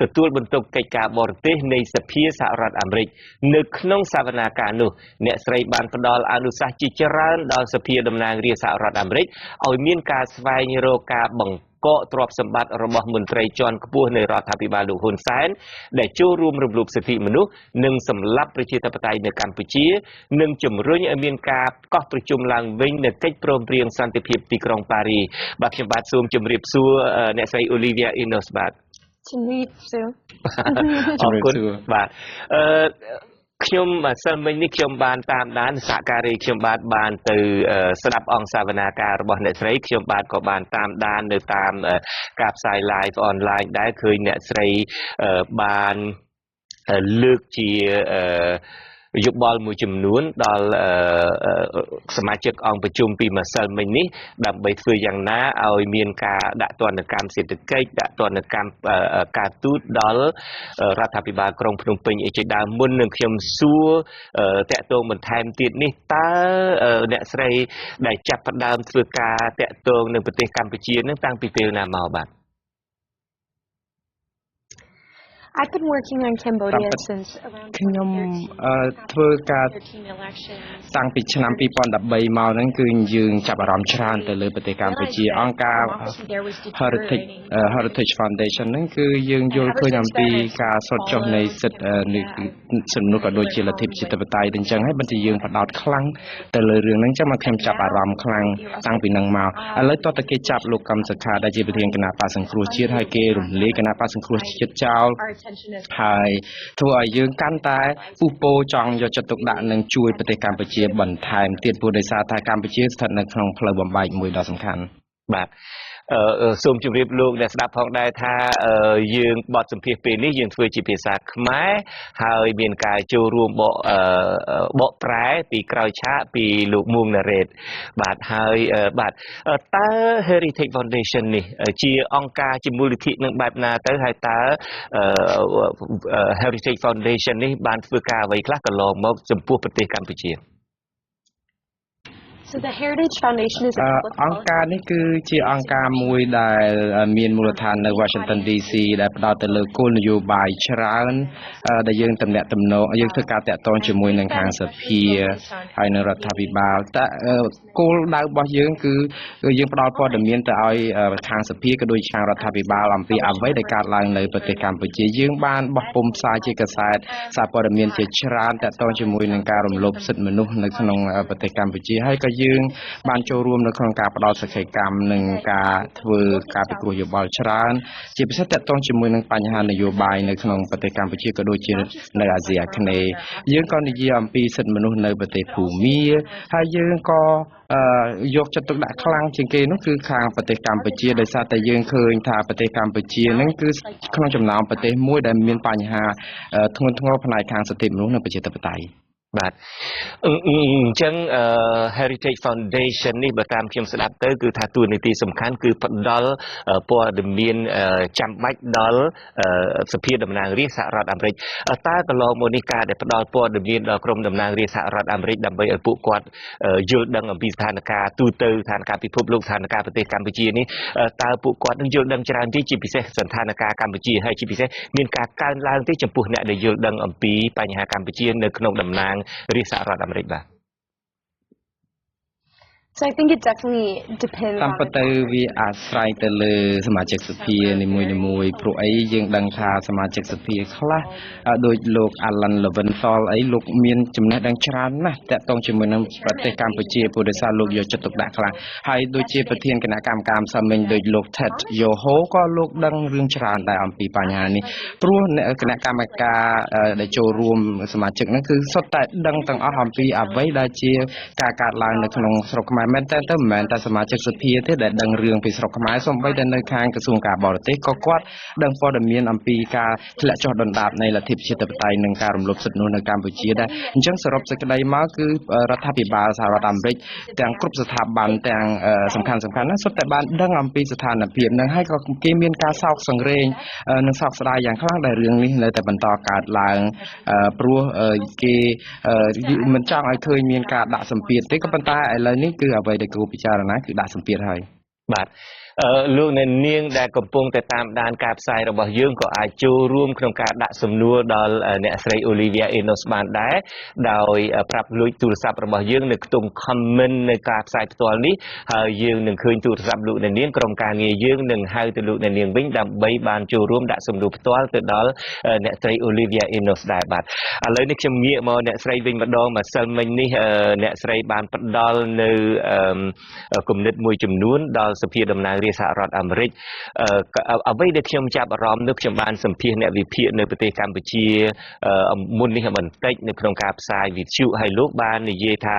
S1: ទទួលបន្ទុកកិច្ចការបរទេសនៃសភាសហរដ្ឋអាមេរិកនៅក្នុងសវនាការនោះអ្នកស្រីបានផ្ដល់អនុសាសន៍ជាច្រើនដល់សភាតំណាងរាស្ត្រសហរដ្ឋអាមេរិកឲ្យមានការស្វែងរកការបង្កកទ្រព្យសម្បត្តិរបស់មន្ត្រីជាន់ខ្ពស់នៃរដ្ឋាភិបាលលោកហ៊ុនសែនដែលចូលរួមរំលោភសិទ្ធិមនុស្សនិងសម្លាប់ប្រជាធិបតេយ្យនៅកម្ពុជានិងជំរុញឲ្យមានការកោះប្រជុំឡើងវិញនៅកិច្ចព្រមព្រៀងសន្តិភាពទីក្រុងប៉ារីបាទខ្ញុំបាទសូមជម្រាបសួរអ្នកស្រី Olivia Inos បាទ
S7: ជំរាបសួរ
S1: អរគុណបាទខ្ញុំសិលមិញនេះខ្ញុំបានតាមដានសហការីខ្ញុំបានទៅស្ដាប់អង្គសាវនាការរបស់អ្នកស្រីខ្ញុំបាទក៏បានតាមដាននៅតាមការផ្សាយ live online ដែរឃើញអ្នកស្រីបានលើកជាយោបល់មួយចំនួនដល់សមាជិកអង្គប្រជុំពីម្សិលមិញនេះដើម្បីធ្វើយ៉ាងណាឲ្យមានការដាក់ទណ្ឌកម្មសេដ្ឋកិច្ចដាក់ទណ្ឌកម្មការទូតដល់រដ្ឋាភិបាលក្រុងភ្នំពេញអីជាដើមមុននឹងខ្ញុំសួរតាក់ទងបន្ថែមទៀតនេះតើអ្នកស្រីដែលចាប់ផ្ដើមធ្វើការតាក់ទងនឹងប្រទេសកម្ពុជានឹងតាំងពីពេលណាមកបាទ
S7: I've been working on Cambodia since around
S4: ខ្ញុំធ្វើការតាំងពីឆ្នាំ2013មកហ្នឹងគឺយើងចាប់អារម្មណ៍ច្រើនទៅលើប្រទេសកម្ពុជាអង្គការ Heritage Foundation ហ្នឹងគឺយើងយល់ឃើញអំពីការស្រុតចុះនៃសិទ្ធិមនុស្សក៏ដូចជាលទ្ធិប្រជាធិបតេយ្យទាំងចឹងហើយបន្តែយើងផ្ដោតខ្លាំងទៅលើរឿងហ្នឹងចឹងមកខ្ញុំចាប់អារម្មណ៍ខ្លាំងតាំងពីហ្នឹងមកឥឡូវតើគេចាប់លោកកម្មសខាដែលជាប្រធានគណៈបក្សសង្គ្រោះជាតិហើយគេរំលាយគណៈបក្សសង្គ្រោះជាតិចោលហើយធ្វើឲ្យយើងកាន់តែពុះពោចង់យកចិត្តទុកដាក់នឹងជួយប្រទេសកម្ពុជាបន្ថែមទៀតព្រោះដោយសារតែកម្ពុជាស្ថិតនៅក្នុងផ្លូវបំបែកមួយដ៏សំខាន់
S1: បាទសូមជម្រាបលោកអ្នកស្ដាប់ផងដែរថាយើងបទសម្ភាសន៍ពេលនេះយើងធ្វើជាភាសាខ្មែរហើយមានការចូលរួមបកប្រែពីក្រោយឆាកពីលោកមួងណារ៉េតបាទហើយបាទតើ Heritage Foundation នេះជាអង្គការជាមូលនិធិនឹងបែបណាទៅហើយតើ Heritage Foundation នេះបានធ្វើការអ្វីខ្លះកន្លងមកចំពោះប្រទេសកម្ពុជា
S7: So the Heritage Foundation is a public
S4: អង្គការនេះគឺជាអង្គការមួយដែលមានមូលដ្ឋាននៅ Washington DC ដែលផ្ដោតទៅលើគោលនយោបាយច្រើនដែលយើងទំនាក់ទំនងយើងធ្វើការតាក់ទងជាមួយនឹងខាងសភាហើយនៅរដ្ឋាភិបាលតែគោលដៅរបស់យើងគឺយើងផ្ដល់ព័ត៌មានទៅឲ្យខាងសភាក៏ដូចខាងរដ្ឋាភិបាលអំពីអ្វីដែលកើតឡើងនៅប្រទេសកម្ពុជាយើងបានបោះពុម្ពផ្សាយជាកាសែតសារព័ត៌មានជាច្រើនតាក់ទងជាមួយនឹងការរំលោភសិទ្ធិមនុស្សនៅក្នុងប្រទេសកម្ពុជាហើយក៏យើងបានចូលរួមនៅក្នុងការផ្ដល់សក្ខីកម្មនិងការធ្វើការពិគ្រោះយោបល់ច្រើនជាពិសេសតាក់ទងជាមួយនឹងបញ្ហានយោបាយនៅក្នុងប្រទេសកម្ពុជាក៏ដូចជានៅអាស៊ីអាគ្នេយ៍យើងក៏និយាយអំពីសិទ្ធិមនុស្សនៅប្រទេសភូមាហើយយើងក៏យកចិត្តទុកដាក់ខ្លាំងជាងគេនោះគឺខាងប្រទេសកម្ពុជាដោយសារតែយើងឃើញថាប្រទេសកម្ពុជានឹងគឺក្នុងចំណោមប្រទេសមួយដែលមានបញ្ហាធ្ងន់ធ្ងរផ្នែកខាងសិទ្ធិមនុស្សនិងប្រជាធិបតេយ្យ
S1: បាទអញ្ចឹង Heritage Foundation នេះបើតាមខ្ញុំស្ដាប់ទៅគឺថាតួនាទីសំខាន់គឺផ្ដល់ព័ត៌មានចាំបាច់ដល់សភាតំណាងរាស្ត្រសហរដ្ឋអាមេរិកតើកន្លងមកនេះការដែលផ្ដល់ព័ត៌មានដល់ក្រុមតំណាងរាស្ត្រសហរដ្ឋអាមេរិកដើម្បីឲ្យពួកគាត់យល់ដឹងអំពីស្ថានភាពទូទៅស្ថានភាពពិភពលោកស្ថានភាពប្រទេសកម្ពុជានេះតើពួកគាត់នឹងយល់ដឹងច្រើនទេជាពិសេសស្ថានភាពកម្ពុជាហើយជាពិសេសមានការកើនឡើងទេចំពោះអ្នកដែលយល់ដឹងអំពីបញ្ហាកម្ពុជានៅក្នុងតំណាងរាស្ត្រសហរដ្ឋអាមេរិកបាទ
S7: So I think it definitely depends
S4: តាមពិតទៅវាអាស្រ័យទៅលើសមាជិកសភានីមួយៗព្រោះអីយើងដឹងថាសមាជិកសភាខ្លះដូចលោក Alan Leventhal អីលោកមានចំណេះដឹងច្រើនណាស់តាក់ទងជាមួយនឹងប្រទេសកម្ពុជាព្រោះដោយសារលោកយកចិត្តទុកដាក់ខ្លាំងហើយដូចជាប្រធានគណៈកម្មការផ្សេងវិញដូចលោក Ted Yoho ក៏លោកដឹងរឿងច្រើនដែរអំពីបញ្ហានេះព្រោះគណៈកម្មការដែលចូលរួមសមាជិកហ្នឹងគឺសុទ្ធតែដឹងទាំងអស់អំពីអ្វីដែលជាការកាត់ឡើងនៅក្នុងស្រុកខ្មែរមែនតើមិនមែនតែសមាជិកសភាទេដែលដឹងរឿងពីស្រុកខ្មែរសូម្បីតែនៅខាងក្រសួងការបរទេសក៏គាត់ដឹងព័ត៌មានអំពីការធ្លាក់ចុះដុនដាបនៃលទ្ធិប្រជាធិបតេយ្យនិងការរំលោភសិទ្ធិមនុស្សនៅកម្ពុជាដែរអញ្ចឹងសរុបសេចក្តីមកគឺរដ្ឋាភិបាលសហរដ្ឋអាមេរិកទាំងគ្រប់ស្ថាប័នទាំងសំខាន់ណាសុទ្ធតែបានដឹងអំពីស្ថានភាពនឹងហើយក៏គេមានការសោកសង្រេងនិងសោកស្ដាយយ៉ាងខ្លាំងដែលរឿងនេះនៅតែបន្តកើតឡើងព្រោះគេមិនចង់ឲ្យឃើញមានការដាក់សម្ពាធទេក៏ប៉ុន្តែឥឡូវនេះគឺអ្វីដែលគួរពិចារណាគឺដាក់សម្ពាធហើយ
S1: បាទ លោកអ្នកនាងដែលកំពុងតែតាមដានការផ្សាយរបស់យើងក៏អាចចូលរួមក្នុងការដាក់សំណួរដល់អ្នកស្រី Olivia Enos បានដែរដោយប្រាប់លួចទូរស័ព្ទរបស់យើងនៅក្នុង comment នៃការផ្សាយផ្ទាល់នេះហើយយើងនឹងឃើញទូរស័ព្ទលោកអ្នកនាងក្រុមការងារយើងនឹងហៅទៅលោកអ្នកនាងវិញដើម្បីបានចូលរួមដាក់សំណួរផ្ទាល់ទៅដល់អ្នកស្រី Olivia Enos ដែរបាទឥឡូវនេះខ្ញុំងាកមកអ្នកស្រីវិញម្ដងម្សិលមិញនេះអ្នកស្រីបានផ្ដល់នៅគំនិតមួយចំនួនដល់សភាតំណាងរាស្ត្រសហរដ្ឋអាមេរិកអ្វីដែលខ្ញុំចាប់អារម្មណ៍នោះខ្ញុំបានសម្ភាសអ្នកវិភាគនៅប្រទេសកម្ពុជាមុននេះបន្តិចនៅក្នុងការផ្សាយវិទ្យុហើយលោកបាននិយាយថា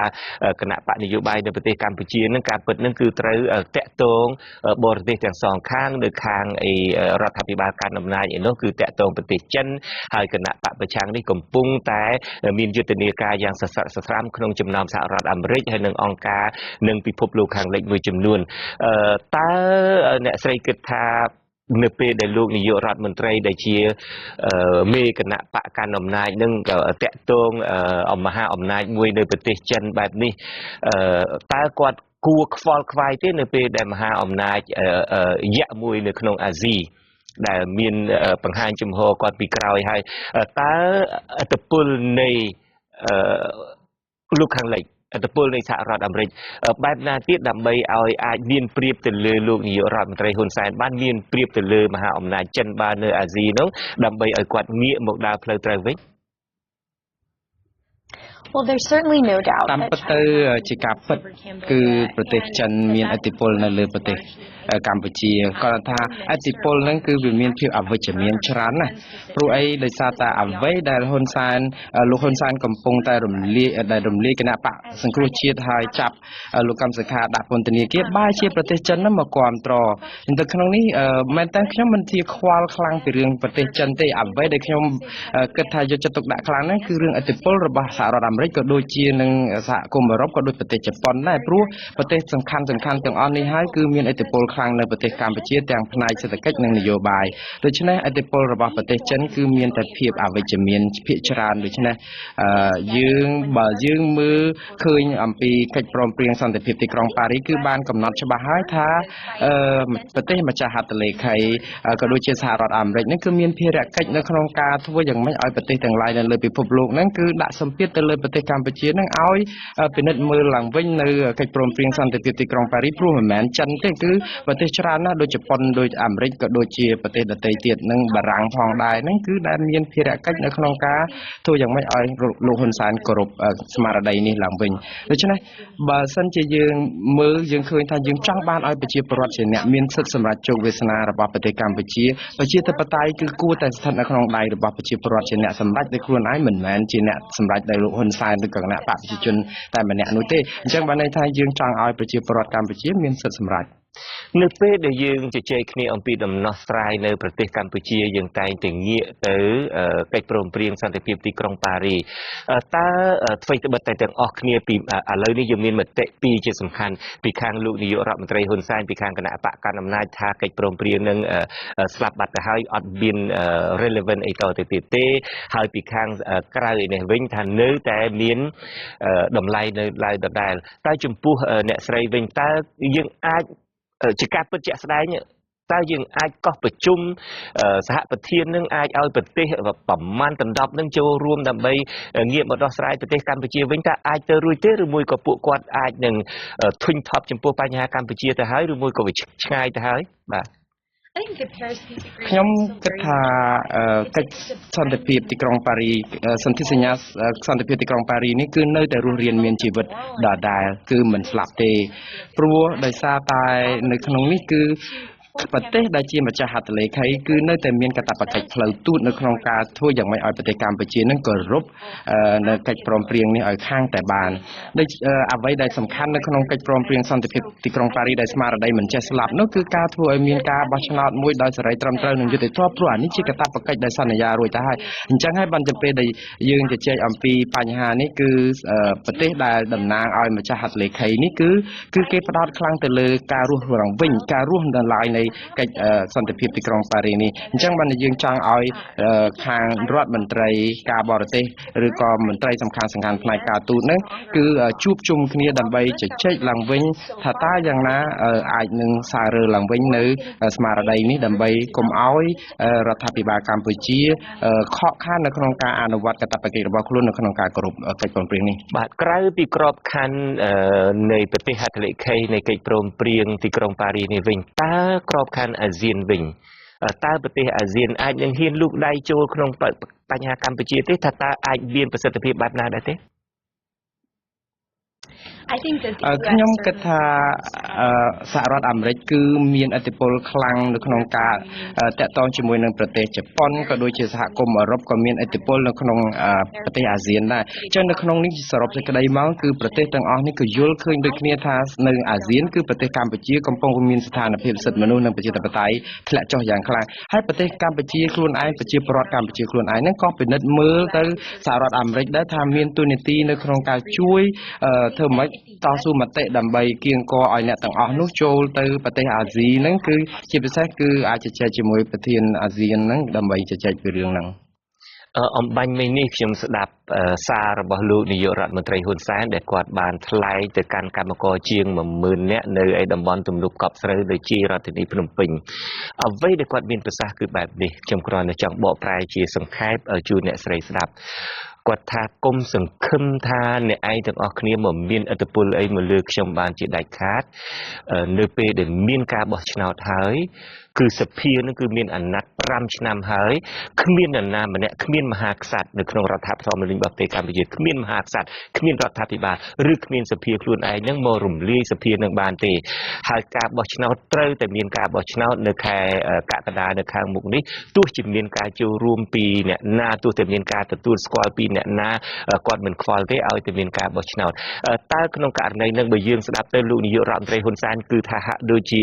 S1: គណៈបកនយោបាយនៅប្រទេសកម្ពុជានឹងការពិតនឹងគឺត្រូវតាក់ទងបរទេសទាំងសងខាងនៅខាងរដ្ឋាភិបាលកាន់អំណាចឯនោះគឺតាក់ទងប្រទេសចិនហើយគណៈបកប្រឆាំងនេះកំពុងតែមានយុទ្ធនាការយ៉ាងសស្រាក់សស្រាំក្នុងចំណោមសហរដ្ឋអាមេរិកហើយនឹងអង្គការនិងពិភពលោកខាងលិចមួយចំនួនតើអ្នកស្រីគិតថានៅពេលដែលលោកនាយករដ្ឋមន្ត្រីដែលជាមេគណៈបកកាន់អំណាចនឹងតាក់ទងមហាអំណាចមួយនៅប្រទេសចិនបែបនេះតើគាត់គួរខ្វល់ខ្វាយទេនៅពេលដែលមហាអំណាចយៈមួយនៅក្នុងអាស៊ីដែលមានបង្ហាញជំហរគាត់ពីក្រោយហើយតើឥទ្ធិពលនៃលោកខាងលិចឥទ្ធិពលនៃសហរដ្ឋអាមេរិកបែបណាទៀតដើម្បីឲ្យអាចមានប្រៀបទៅលើលោកនាយករដ្ឋមន្ត្រីហ៊ុនសែនបានមានប្រៀបទៅលើមហាអំណាចចិនបាននៅអាស៊ីនោះដើម្បីឲ្យគាត់ងាកមកដើរផ្លូវត្រូវវិញ
S7: Well, there's certainly no doubt
S4: តាមពិតទៅជាការពិតគឺប្រទេសចិនមានឥទ្ធិពលនៅលើប្រទេសកម្ពុជាគាត់ថាឥទ្ធិពលហ្នឹងគឺវាមានភាពអវិជ្ជមានច្រើនណាស់ព្រោះអីដោយសារតែអ្វីដែលហ៊ុនសែនលោកហ៊ុនសែនកំពុងតែរំលាយគណៈបកសង្គ្រោះជាតិហើយចាប់លោកកម្មសខាដាក់ពន្ធនាគារបែរជាប្រទេសចិនហ្នឹងមកគ្រប់គ្រងនៅក្នុងនេះមែនតើខ្ញុំមិនជាខ្វល់ខ្លាំងពីរឿងប្រទេសចិនទេអ្វីដែលខ្ញុំគិតថាយកចិត្តទុកដាក់ខ្លាំងហ្នឹងគឺរឿងឥទ្ធិពលរបស់សហរដ្ឋអាមេរិកក៏ដូចជានឹងសហគមន៍អឺរ៉ុបក៏ដូចប្រទេសជប៉ុនដែរព្រោះប្រទេសសំខាន់ទាំងអស់នេះហើយគឺមានឥទ្ធិពលខ្លាំងនៅប្រទេសកម្ពុជាទាំងផ្នែកសេដ្ឋកិច្ចនិងនយោបាយដូច្នេះឥទ្ធិពលរបស់ប្រទេសចិនគឺមានតែភាពអវិជ្ជមានភាគច្រើនដូច្នេះបើយើងមើលឃើញអំពីកិច្ចព្រមព្រៀងសន្តិភាពទីក្រុងប៉ារីសគឺបានកំណត់ច្បាស់ហើយថាប្រទេសម្ចាស់ហត្ថលេខីក៏ដូចជាសហរដ្ឋអាមេរិកនេះគឺមានភារកិច្ចនៅក្នុងការធ្វើយ៉ាងម៉េចឲ្យប្រទេសទាំងឡាយនៅលើពិភពលោកហ្នឹងគឺដាក់សម្ពាធទៅលើប្រទេសកម្ពុជានឹងឲ្យពិនិត្យមើលឡើងវិញនៅកិច្ចព្រមព្រៀងសន្តិភាពទីក្រុងប៉ារីសព្រោះមិនមែនចិនទេគឺប្រទេសច្រើនណាស់ដូចជប៉ុនដូចអាមេរិកក៏ដូចជាប្រទេសដទៃទៀតនឹងបារាំងផងដែរហ្នឹងគឺដែលមានភារកិច្ចនៅក្នុងការធ្វើយ៉ាងម៉េចឲ្យលោកហ៊ុនសែនគោរពស្មារតីនេះឡើងវិញដូច្នេះបើសិនជាយើងមើលយើងឃើញថាយើងចង់បានឲ្យប្រជាពលរដ្ឋជាអ្នកមានសិទ្ធិសម្រាប់ជោគវាសនារបស់ប្រទេសកម្ពុជាប្រជាធិបតេយ្យគឺគួរតែស្ថិតនៅក្នុងដៃរបស់ប្រជាពលរដ្ឋជាអ្នកសម្រេចដោយខ្លួនឯងមិនមែនជាអ្នកសម្រេចដោយលោកហ៊ុនសែនឬក៏គណៈបកប្រជាជនតែម្នាក់នោះទេអញ្ចឹងបានន័យថាយើងចង់ឲ្យប្រជាពលរដ្ឋកម្ពុជាមានសិទ្ធិសម្រេច
S1: នៅពេលដែលយើងជជែកគ្នាអំពីដំណោះស្រាយនៅប្រទេសកម្ពុជាយើងតែងតែងាកទៅកិច្ចព្រមព្រៀងសន្តិភាពទីក្រុងប៉ារីតើអ្វីត្បិតតែទាំងអស់គ្នាពីឥឡូវនេះយើងមានមតិពីរជាសំខាន់ពីខាងលោកនាយករដ្ឋមន្ត្រីហ៊ុនសែនពីខាងគណៈបកកណ្ដាលអំណាចថាកិច្ចព្រមព្រៀងនឹងស្លាប់បាត់ទៅហើយអត់មាន relevant អីតទៅទៀតទេហើយពីខាងក្រៅឯនេះវិញថានៅតែមានតម្លៃនៅឡើយដដែលតែចំពោះអ្នកស្រីវិញតើយើងអាចជាការពិតជាក់ស្ដែងតើយើងអាចកោះប្រជុំសហប្រធាននឹងអាចឲ្យប្រទេសប្រមាណដណ្ដប់នឹងចូលរួមដើម្បីងាកមកដោះស្រាយប្រទេសកម្ពុជាវិញតើអាចទៅរួចទេឬមួយក៏ពួកគាត់អាចនឹងធុញថប់ចំពោះបញ្ហាកម្ពុជាទៅហើយឬមួយក៏វាឆ្ងាយទៅហើយបាទ
S4: ខ្ញុំគិតថាកិច្ចសន្តិភាពទីក្រុងប៉ារីសន្ធិសញ្ញាសន្តិភាពទីក្រុងប៉ារីនេះគឺនៅតែរស់រានមានជីវិតដដែលគឺមិនស្លាប់ទេព្រោះដោយសារតែនៅក្នុងនេះគឺប្រទេសដែលជាម្ចាស់ហត្ថលេខីគឺនៅតែមានកាតព្វកិច្ចផ្លូវទូតនៅក្នុងការធ្វើយ៉ាងម៉េចឲ្យប្រទេសកម្ពុជានឹងគោរពនៅកិច្ចព្រមព្រៀងនេះឲ្យខាងតែបានដូចអ្វីដែលសំខាន់នៅក្នុងកិច្ចព្រមព្រៀងសន្តិភាពទីក្រុងប៉ារីសដែលស្មារតីមិនចេះស្លាប់នោះគឺការធ្វើឲ្យមានការបោះឆ្នោតមួយដោយសេរីត្រឹមត្រូវនិងយុត្តិធម៌ព្រោះអានេះជាកាតព្វកិច្ចដែលសន្យារួចទៅហើយអញ្ចឹងហើយបានចំពេលដែលយើងជជែកអំពីបញ្ហានេះគឺប្រទេសដែលតំណាងឲ្យម្ចាស់ហត្ថលេខីនេះគឺគេផ្ដោតខ្លាំងទៅលើការរស់ឡើងវិញការរស់នៅឡើយនៃ កិច្ចសន្តិភាពទីក្រុងប៉ារីសនេះអញ្ចឹងបានយើងចង់ឲ្យខាងរដ្ឋមន្ត្រីការបរទេសឬក៏មន្ត្រីសំខាន់ផ្នែកការទូតហ្នឹងគឺជួបជុំគ្នាដើម្បីជជែកឡើងវិញថាតើយ៉ាងណាអាចនឹងសាររើឡើងវិញនៅស្មារតីនេះដើម្បីកុំឲ្យរដ្ឋាភិបាលកម្ពុជាខកខាននៅក្នុងការអនុវត្តកាតព្វកិច្ចរបស់ខ្លួននៅក្នុងការគោរពកិច្ចព្រមព្រៀងនេះ
S1: បាទក្រៅពីក្របខ័ណ្ឌនៃប្រទេសហត្ថលេខីនៃកិច្ចព្រមព្រៀងទីក្រុងប៉ារីសនេះវិញតើក្របខ័ណ្ឌអាស៊ានវិញតើប្រទេសអាស៊ានអាចនឹងហ៊ានលូកដៃចូលក្នុងបញ្ហាកម្ពុជាទេថាតើអាចមានប្រសិទ្ធភាពបែបណាដែរទេ
S4: ខ្ញុំគិតថាសហរដ្ឋអាមេរិកគឺមានឥទ្ធិពលខ្លាំងនៅក្នុងការតាក់ទងជាមួយនឹងប្រទេសជប៉ុនក៏ដូចជាសហគមន៍អឺរ៉ុបក៏មានឥទ្ធិពលនៅក្នុងប្រទេសអាស៊ានដែរអញ្ចឹងនៅក្នុងនេះសរុបសេចក្តីមកគឺប្រទេសទាំងអស់នេះក៏យល់ឃើញដូចគ្នាថានៅអាស៊ានគឺប្រទេសកម្ពុជាកំពុងមានស្ថានភាពសិទ្ធិមនុស្សនិងប្រជាធិបតេយ្យធ្លាក់ចុះយ៉ាងខ្លាំងហើយប្រទេសកម្ពុជាខ្លួនឯងប្រជាពលរដ្ឋកម្ពុជាខ្លួនឯងហ្នឹងក៏ពិនិត្យមើលទៅសហរដ្ឋអាមេរិកដែរថាមានទូនាទីនៅក្នុងការជួយធ្វើម៉េចតស៊ូមតិដើម្បីគៀងគរឲ្យអ្នកទាំងអស់នោះចូលទៅប្រទេសអាស៊ីហ្នឹងគឺជាពិសេសគឺអាចជជែកជាមួយប្រធានអាស៊ានហ្នឹងដើម្បីជជែកពីរឿងហ្នឹង
S1: អំបញ្ញមិញនេះខ្ញុំស្ដាប់សាររបស់លោកនាយករដ្ឋមន្ត្រីហ៊ុនសែនដែលគាត់បានថ្លែងទៅកាន់កម្មករជាង 10000 នាក់នៅឯតំបន់ទំនប់កប់ស្រូវដូចជារដ្ឋធានីភ្នំពេញអ្វីដែលគាត់មានប្រសាសន៍គឺបែបនេះខ្ញុំគ្រាន់តែចង់បកប្រែជាសង្ខេបជូនអ្នកស្រីស្ដាប់គាត់ថាគុំសង្ឃឹមថាអ្នកឯងទាំងអស់គ្នាមិនមានឥទ្ធិពលអីមកលើខ្ញុំបានជាដាច់ខាតនៅពេលដែលមានការបោះឆ្នោតហើយគឺសភានឹងគឺមានអាណត្តិ5ឆ្នាំហើយគ្មាននរណាម្នាក់គ្មានមហាក្សត្រនៅក្នុងរដ្ឋធម្មនុញ្ញរបស់ប្រទេសកម្ពុជាគ្មានមហាក្សត្រគ្មានរដ្ឋាភិបាលឬគ្មានសភាខ្លួនឯងនឹងមករំលាយសភានឹងបានទេហើយការបោះឆ្នោតត្រូវតែមានការបោះឆ្នោតនៅខែកក្កដានៅខាងមុខនេះទោះជាមានការចូលរួមពីអ្នកណាទោះតែមានការទទួលស្គាល់ពីអ្នកណាគាត់មិនខ្វល់ទេឲ្យតែមានការបោះឆ្នោតតើក្នុងករណីនឹងបើយើងស្ដាប់ទៅលោកនាយករដ្ឋមន្ត្រីហ៊ុនសែនគឺថាហាក់ដូចជា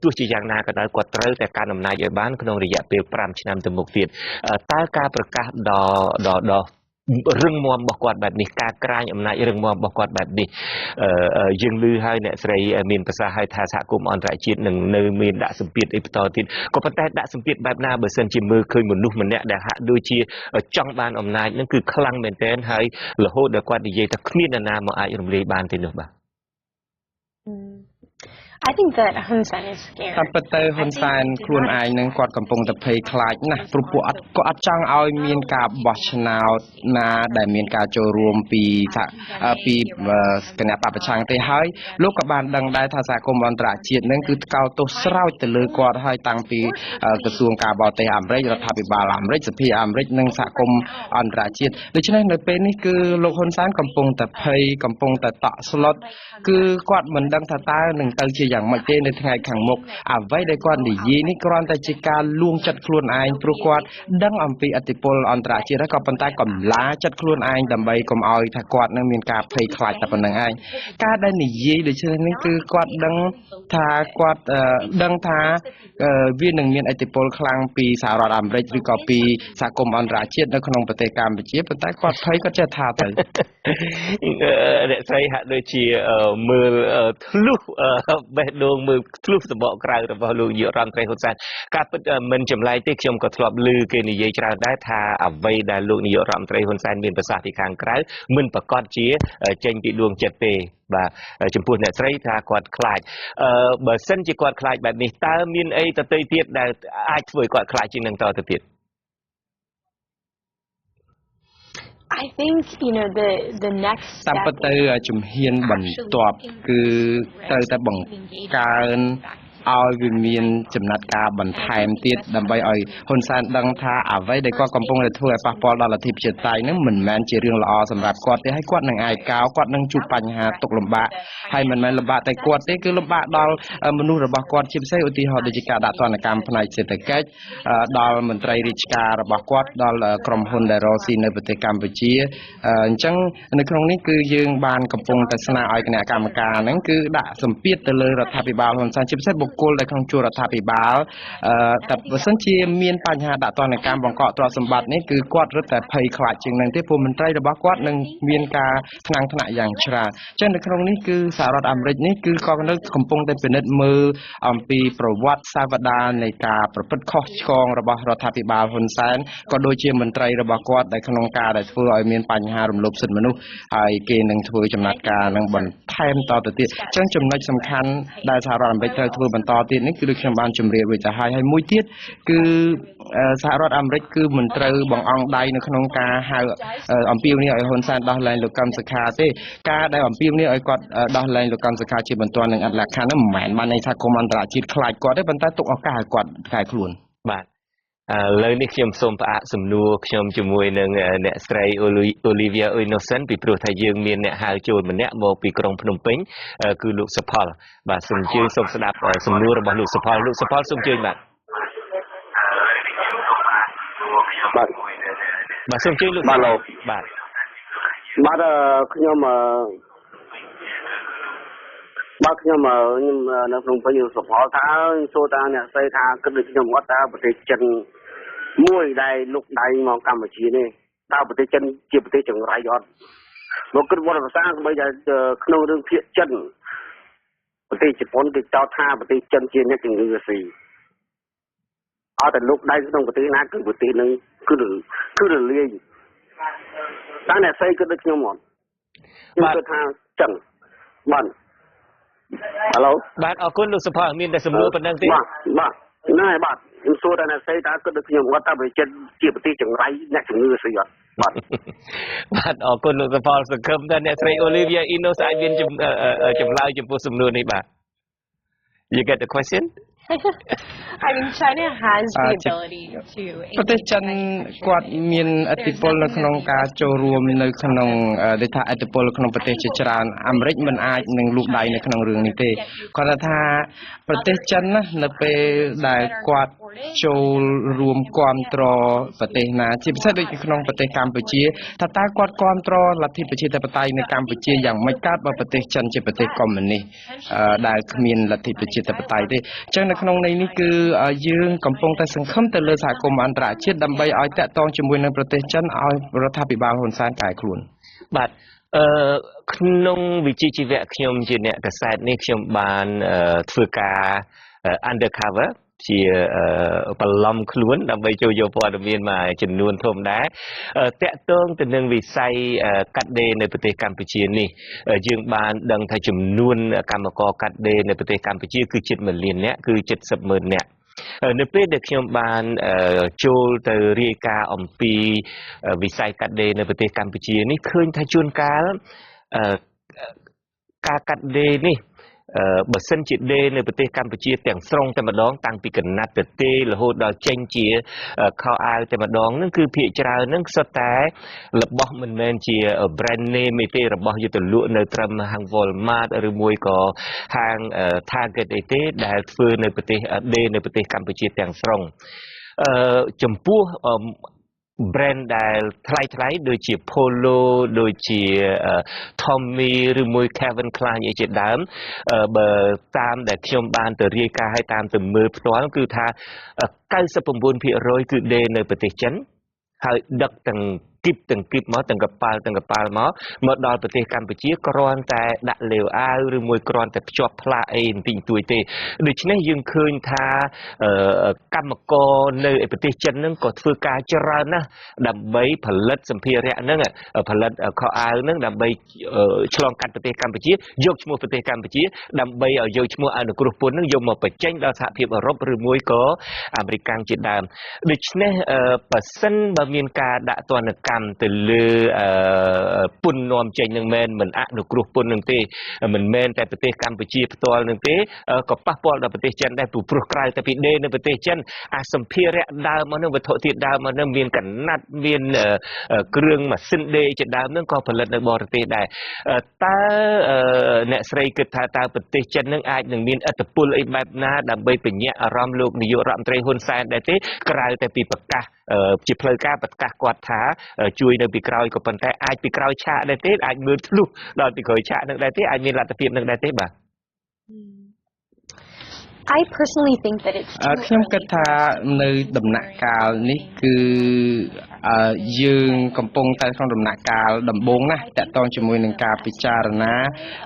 S1: ទោះជាយ៉ាងណាក៏ដោយគាត់ត្រូវតែកាន់អំណាចឲ្យបានក្នុងរយៈពេល5ឆ្នាំទៅមុខទៀតតើការប្រកាសដល់រឹងមាំរបស់គាត់បែបនេះការក្រាញអំណាចរឹងមាំរបស់គាត់បែបនេះយើងឮហើយអ្នកស្រីមានប្រសាសន៍ឲ្យថាសហគមន៍អន្តរជាតិនឹងនៅមានដាក់សម្ពាធអីបន្តទៀតក៏ប៉ុន្តែដាក់សម្ពាធបែបណាបើសិនជាមើលឃើញមនុស្សម្នាក់ដែលហាក់ដូចជាចង់បានអំណាចនឹងគឺខ្លាំងមែនទែនហើយរហូតដល់គាត់និយាយថាគ្មាននរណាមកអាចរំលាយបានទេនោះបាទ
S7: I think that Hun Sen is scared.
S4: តែពិតទៅហ៊ុនសែនខ្លួនឯងនឹងគាត់កំពុងតែភ័យខ្លាចណាស់ព្រោះពួកគាត់អត់ចង់ឲ្យមានការបោះឆ្នោតណាដែលមានការចូលរួមពីគណៈបព្វប្រឆាំងទេហើយលោកក៏បានដឹងដែរថាសហគមន៍អន្តរជាតិនឹងគឺថ្កោលទោសស្រោចទៅលើគាត់ហើយតាំងពីក្រសួងការបរទេសអាមេរិករដ្ឋាភិបាលអាមេរិកសភាអាមេរិកនិងសហគមន៍អន្តរជាតិដូច្នេះនៅពេលនេះគឺលោកហ៊ុនសែនកំពុងតែភ័យកំពុងតែតក់ស្លុតគឺគាត់មិនដឹងថាតើនឹងទៅជាយ៉ាងម៉េចទេនៅថ្ងៃខាងមុខអ្វីដែលគាត់និយាយនេះគ្រាន់តែជាការលួងចិត្តខ្លួនឯងព្រោះគាត់ដឹងអំពីឥទ្ធិពលអន្តរជាតិហើយក៏ប៉ុន្តែកំឡាចិត្តខ្លួនឯងដើម្បីកុំឲ្យថាគាត់នឹងមានការភ័យខ្លាចតែប៉ុណ្្នឹងឯងការដែលនិយាយដូចនេះគឺគាត់ដឹងថាវានឹងមានឥទ្ធិពលខ្លាំងពីសហរដ្ឋអាមេរិកឬក៏ពីសហគមន៍អន្តរជាតិនៅក្នុងប្រទេសកម្ពុជាប៉ុន្តែគាត់ភ័យគាត់ចេះថាទៅ
S1: អ្នកស្រីហាក់ដូចជាមើលធ្លុះបេះដូងមើលធ្លុះសម្បកក្រៅរបស់លោកនាយករដ្ឋមន្ត្រីហ៊ុនសែនការពិតមិនចម្លែកទេខ្ញុំក៏ធ្លាប់ឮគេនិយាយច្រើនដែរថាអ្វីដែលលោកនាយករដ្ឋមន្ត្រីហ៊ុនសែនមានប្រសាសន៍ពីខាងក្រៅមិនប្រកាសជាចេញពីដួងចិត្តទេបាទចំពោះអ្នកស្រីថាគាត់ខ្លាចបើសិនជាគាត់ខ្លាចបែបនេះតើមានអីទៅទៀតដែលអាចធ្វើឲ្យគាត់ខ្លាចជាងនឹងតទៅទៀត
S7: I think the next
S4: តាមពិតទៅជំហានបន្ទាប់គឺត្រូវតែបង្កើនឲ្យវាមានចំណាត់ការបន្ថែមទៀតដើម្បីឲ្យហ៊ុនសែនដឹងថាអ្វីដែលគាត់កំពុងតែធ្វើឲ្យប៉ះពាល់ដល់លទ្ធិប្រជាធិបតេយ្យនឹងមិនមែនជារឿងល្អសម្រាប់គាត់ទេហើយគាត់នឹងឯកោគាត់នឹងជួបបញ្ហាទុក្ខលំបាកហើយមិនមែនលំបាកតែគាត់ទេគឺលំបាកដល់មនុស្សរបស់គាត់ជាពិសេសឧទាហរណ៍ដូចជាការដាក់ទណ្ឌកម្មផ្នែកសេដ្ឋកិច្ចដល់មន្ត្រីរាជការរបស់គាត់ដល់ក្រុមហ៊ុនដែលរកស៊ីនៅប្រទេសកម្ពុជាអញ្ចឹងនៅក្នុងនេះគឺយើងបានកំពុងតែស្នើឲ្យគណៈកម្មការហ្នឹងគឺដាក់សម្ពាធទៅលើរដ្ឋាភិបាលហ៊ុនសែនជាពិសេសបុ គល់ដែលក្នុងជួររដ្ឋាភិបាលតែបើសិនជាមានបញ្ហាដាក់ទណ្ឌកម្មបង្កកទ្រព្យសម្បត្តិនេះគឺគាត់រឹតតែភ័យខ្លាចជាងនឹងទេព្រោះមន្ត្រីរបស់គាត់នឹងមានការថ្នាំងថ្នាក់យ៉ាងច្រើនចឹងនៅក្នុងនេះគឺសហរដ្ឋអាមេរិកនេះគឺក៏នៅកំពុងតែពិនិត្យមើលអំពីប្រវត្តិសាវតានៃការប្រព្រឹត្តខុសឆ្គងរបស់រដ្ឋាភិបាលហ៊ុនសែនក៏ដូចជាមន្ត្រីរបស់គាត់ដែលក្នុងការដែលធ្វើឲ្យមានបញ្ហារំលោភសិទ្ធិមនុស្សហើយគេនឹងធ្វើចំណាត់ការនឹងបន្ថែមតទៅទៀតចឹងចំណុចសំខាន់ដែលសហរដ្ឋអាមេរិកត្រូវធ្វើបន្តទៀតនេះគឺដូចខ្ញុំបានជម្រាបរួចទៅហើយមួយទៀតគឺសហរដ្ឋអាមេរិកគឺមិនត្រូវបង្អង់ដៃនៅក្នុងការហៅអំពាវនាវឲ្យហ៊ុនសែនដោះលែងលោកកឹមសុខាទេការដែលអំពាវនាវឲ្យគាត់ដោះលែងលោកកឹមសុខាជាបន្ទាន់នឹងអត់លក្ខខណ្ឌនោះមិនមែនបានន័យថាគុំអន្តរជាតិខ្លាចគាត់ទេប៉ុន្តែទុកឱកាសឲ្យគាត់កែខ្លួន
S1: បាទលើនេះខ្ញុំសូមផ្អាកសំណួរខ្ញុំជាមួយនឹងអ្នកស្រី Olivia Innocent ពីព្រោះថាយើងមានអ្នកហៅចូលម្នាក់មកពីក្រុងភ្នំពេញគឺលោកសុផលបាទសូមអញ្ជើញសូមស្ដាប់សំណួររបស់លោកសុផលសូមអញ្ជើញបាទសូមអញ្ជើញលោកបាទ
S8: ខ្ញុំនៅក្នុងពេញសុផលថាសួរតាអ្នកស្រីថាគិតដូចខ្ញុំអត់ថាប្រទេសចិនមួយដែលលុកដៃមកកម្ពុជានេះតើប្រទេសចិនជាប្រទេសចង្រៃអត់មកគិតវត្តសាស្ត្របីតែក្នុងរឿងភាគចិនប្រទេសជប៉ុនគេចោទថាប្រទេសចិនជាអ្នកជំងឺស៊ីអត់តែលុកដៃក្នុងប្រទេសណាគឺប្រទេសនឹងគឺរលាយតើអ្នកស្រីគិតដូចខ្ញុំអត់ខ្ញុំគិតថាចិនបាទហៅឡូ
S1: បាទអរគុណលោកសុផលមានតែសំណួរប៉ុណ្ណឹងទេ
S8: បាទណែបាទខ្ញុំសួរតែអ្នកស្រីតើគិតដូចខ្ញុំគាត់តើប្រទេសចិនជាប្រទេសចង្រៃអ្នកជំងឺស្អីអត់
S1: បាទអរគុណលោកសុផលសង្ឃឹមថាអ្នកស្រី Olivia Innocent អាចមានចម្លើយចំពោះសំណួរនេះបាទ You get the question
S7: I mean, China has the ability to.
S4: ប្រទេសចិនគាត់មានឥទ្ធិពលនៅក្នុងការចូលរួមនៅក្នុងដែលថាឥទ្ធិពលក្នុងប្រទេសជាច្រើនអាមេរិកមិនអាចនឹងលូកដៃនៅក្នុងរឿងនេះទេគាត់ថាប្រទេសចិនណានៅពេលដែលគាត់ចូលរួមគ្រប់គ្រងប្រទេសណាជាពិសេសដូចក្នុងប្រទេសកម្ពុជាថាតើគាត់គ្រប់គ្រងលទ្ធិប្រជាធិបតេយ្យនៅកម្ពុជាយ៉ាងម៉េចកើតបើប្រទេសចិនជាប្រទេសកុម្មុយនីសដែលគ្មានលទ្ធិប្រជាធិបតេយ្យទេអញ្ចឹងនៅក្នុងនេះគឺយើងកំពុងតែសង្ឃឹមទៅលើសហគមន៍អន្តរជាតិដើម្បីឲ្យតាក់ទងជាមួយនឹងប្រទេសចិនឲ្យរដ្ឋាភិបាលហ៊ុនសែនកែខ្លួន
S1: បាទក្នុងវិជ្ជាជីវៈខ្ញុំជាអ្នកកសែតនេះខ្ញុំបានធ្វើការ undercover ជាបន្លំខ្លួនដើម្បីចូលយកព័ត៌មានមួយចំនួនធំដែរតាក់ទងទៅនឹងវិស័យកាត់ដេរនៅប្រទេសកម្ពុជានេះយើងបានដឹងថាចំនួនកម្មករកាត់ដេរនៅប្រទេសកម្ពុជាគឺជិត1លាននាក់គឺ70,000នាក់នៅពេលដែលខ្ញុំបានចូលទៅរាយការណ៍អំពីវិស័យកាត់ដេរនៅប្រទេសកម្ពុជានេះឃើញថាជួនកាលការកាត់ដេរនេះបើសិនជាដេរនៅប្រទេសកម្ពុជាទាំងស្រុងតែម្ដងតាំងពីកណាត់ទៅទេរហូតដល់ចេញជាខោអាវតែម្ដងហ្នឹងគឺភាគច្រើនហ្នឹងសុទ្ធតែរបស់មិនមែនជា brand name ទេរបស់យកទៅលក់នៅត្រឹមហាង Walmart ឬមួយក៏ហាង Target អីទេដែលធ្វើនៅប្រទេសដេរនៅប្រទេសកម្ពុជាទាំងស្រុងចំពោះbrand ដែលថ្លៃដូចជា Polo ដូចជា Tommy ឬមួយ Calvin Klein អីជាដើមបើតាមដែលខ្ញុំបានទៅរាយការណ៍ឲ្យតាមទៅមើលផ្ទាល់គឺថា 99% គឺដេរនៅប្រទេសចិនហើយដឹកទាំងគីបមកទាំងកប៉ាល់មកដល់ប្រទេសកម្ពុជាគ្រាន់តែដាក់លាវអាវឬមួយគ្រាន់តែភ្ជាប់ផ្លាកអីបន្តិចបន្តួចទេដូច្នេះយើងឃើញថាកម្មករនៅប្រទេសចិនហ្នឹងក៏ធ្វើការច្រើនណាស់ដើម្បីផលិតសម្ភារៈហ្នឹងផលិតខោអាវហ្នឹងដើម្បីឆ្លងកាត់ប្រទេសកម្ពុជាយកឈ្មោះប្រទេសកម្ពុជាដើម្បីឲ្យយកឈ្មោះអនុគ្រោះពន្ធហ្នឹងយកមកបញ្ចេញដល់សហភាពអឺរ៉ុបឬមួយក៏អាមេរិកជាដើមដូច្នេះបើសិនបើមានការដាក់ទណ្ឌកម្មទៅលើពន្ធនាំចេញនឹងមិនអនុគ្រោះពន្ធនឹងទេមិនមែនតែប្រទេសកម្ពុជាផ្ទាល់នឹងទេក៏ប៉ះពាល់ដល់ប្រទេសចិនដែរព្រោះក្រៅតែពីដេរនៅប្រទេសចិនអាសម្ភារៈដើមមកនឹងវត្ថុធាតុដើមមកនឹងមានកណាត់មានគ្រឿងម៉ាស៊ីនដេរជាដើមនឹងក៏ផលិតនៅបរទេសដែរតើអ្នកស្រីគិតថាតើប្រទេសចិននឹងអាចនឹងមានឥទ្ធិពលអីបែបណាដើម្បីបញ្ញាក់អារម្មណ៍លោកនាយករដ្ឋមន្ត្រីហ៊ុនសែនដែរទេក្រៅតែពីប្រកាសជាផ្លូវការប្រកាសគាត់ថាជួយនៅពីក្រោយក៏ប៉ុន្តែអាចពីក្រោយឆាកដែរទេអាចមើលធ្លុះដល់ពីក្រោយឆាកនឹងដែរទេអាចមានលទ្ធភាពនឹងដែរទេបាទ
S7: I personally think that it's too
S4: ខ្ញុំគិត
S7: early
S4: ថា នៅដំណាក់កាលនេះគឺយើងកំពុងតែក្នុងដំណាក់កាលដំបូងណាស់តាក់ទងជាមួយនឹងការពិចារណា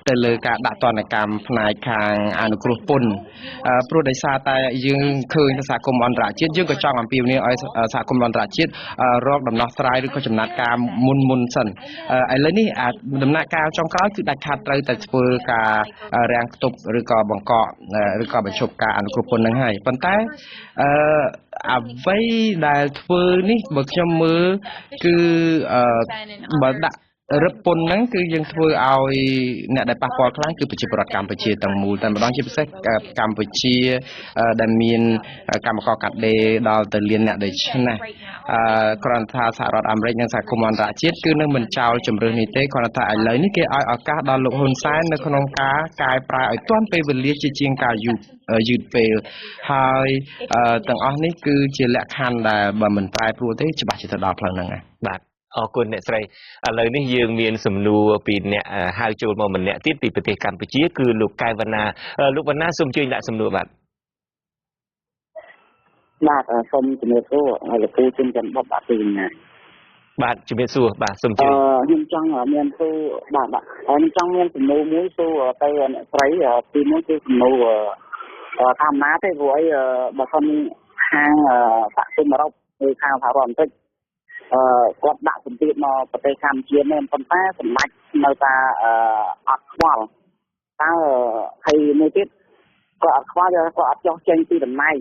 S4: ទៅលើការដាក់ទណ្ឌកម្មផ្នែកខាងអនុគ្រោះពន្ធព្រោះដោយសារតែយើងឃើញថាសហគមន៍អន្តរជាតិយើងក៏ចង់អំពាវនាវឲ្យសហគមន៍អន្តរជាតិរកដំណោះស្រាយឬក៏ចំណាត់ការមុនសិនឥឡូវនេះដំណាក់កាលចុងក្រោយគឺដាច់ខាតត្រូវតែធ្វើការរាំងខ្ទប់ឬក៏បង្កកឬក៏បញ្ឈប់ការអនុគ្រោះពន្ធនឹងហើយប៉ុន្តែអ្វីដែលធ្វើនេះបើខ្ញុំមើលគឺបើដាក់រឹបពន្ធហ្នឹងគឺយើងធ្វើឲ្យអ្នកដែលប៉ះពាល់ខ្លាំងគឺប្រជាពលរដ្ឋកម្ពុជាទាំងមូលតែម្ដងជាពិសេសកម្ពុជាដែលមានកម្មករកាត់ដេរដល់ទៅលានអ្នកដូចនេះគ្រាន់ថាសហរដ្ឋអាមេរិកនិងសហគមន៍អន្តរជាតិគឺនឹងមិនចោលជំរឿននេះទេគ្រាន់តែឥឡូវនេះគេឲ្យឱកាសដល់លោកហ៊ុនសែននៅក្នុងការកែប្រែឲ្យទាន់ពេលវេលាជាជាងការយឺតពេលហើយទាំងអស់នេះគឺជាលក្ខខណ្ឌដែលបើមិនប្រែប្រួលទេច្បាស់ជាទៅដល់ផ្លូវហ្នឹងហើយ
S1: បាទអរគុណអ្នកស្រីឥឡូវនេះយើងមានសំណួរពីអ្នកហៅចូលមកម្នាក់ទៀតពីប្រទេសកម្ពុជាគឺលោកកែវវណ្ណាលោកវណ្ណាសូមជួយដាក់សំណួរបាទ
S9: សូមជំរាបសួរលោកពូជំរាបបបបាទទីណា
S1: បាទជំរាបសួរបាទសូមជួយ
S9: ខ្ញុំចង់មានសួរខ្ញុំចង់មានសំណួរមួយសួរទៅអ្នកស្រីទីនោះគឺសំណួរធម្មតាទេព្រោះអីបើសិនខាងសហគមន៍អឺរ៉ុបឬខាងសហរដ្ឋអាមេរិកគាត់ដាក់សម្ពាធមកប្រទេសកម្ពុជាមែនប៉ុន្តែសម្ដេចនៅតែអត់ខ្វល់តើហើយមួយទៀតគាត់អត់ខ្វល់គាត់អត់ចោះចេញពីតំណែង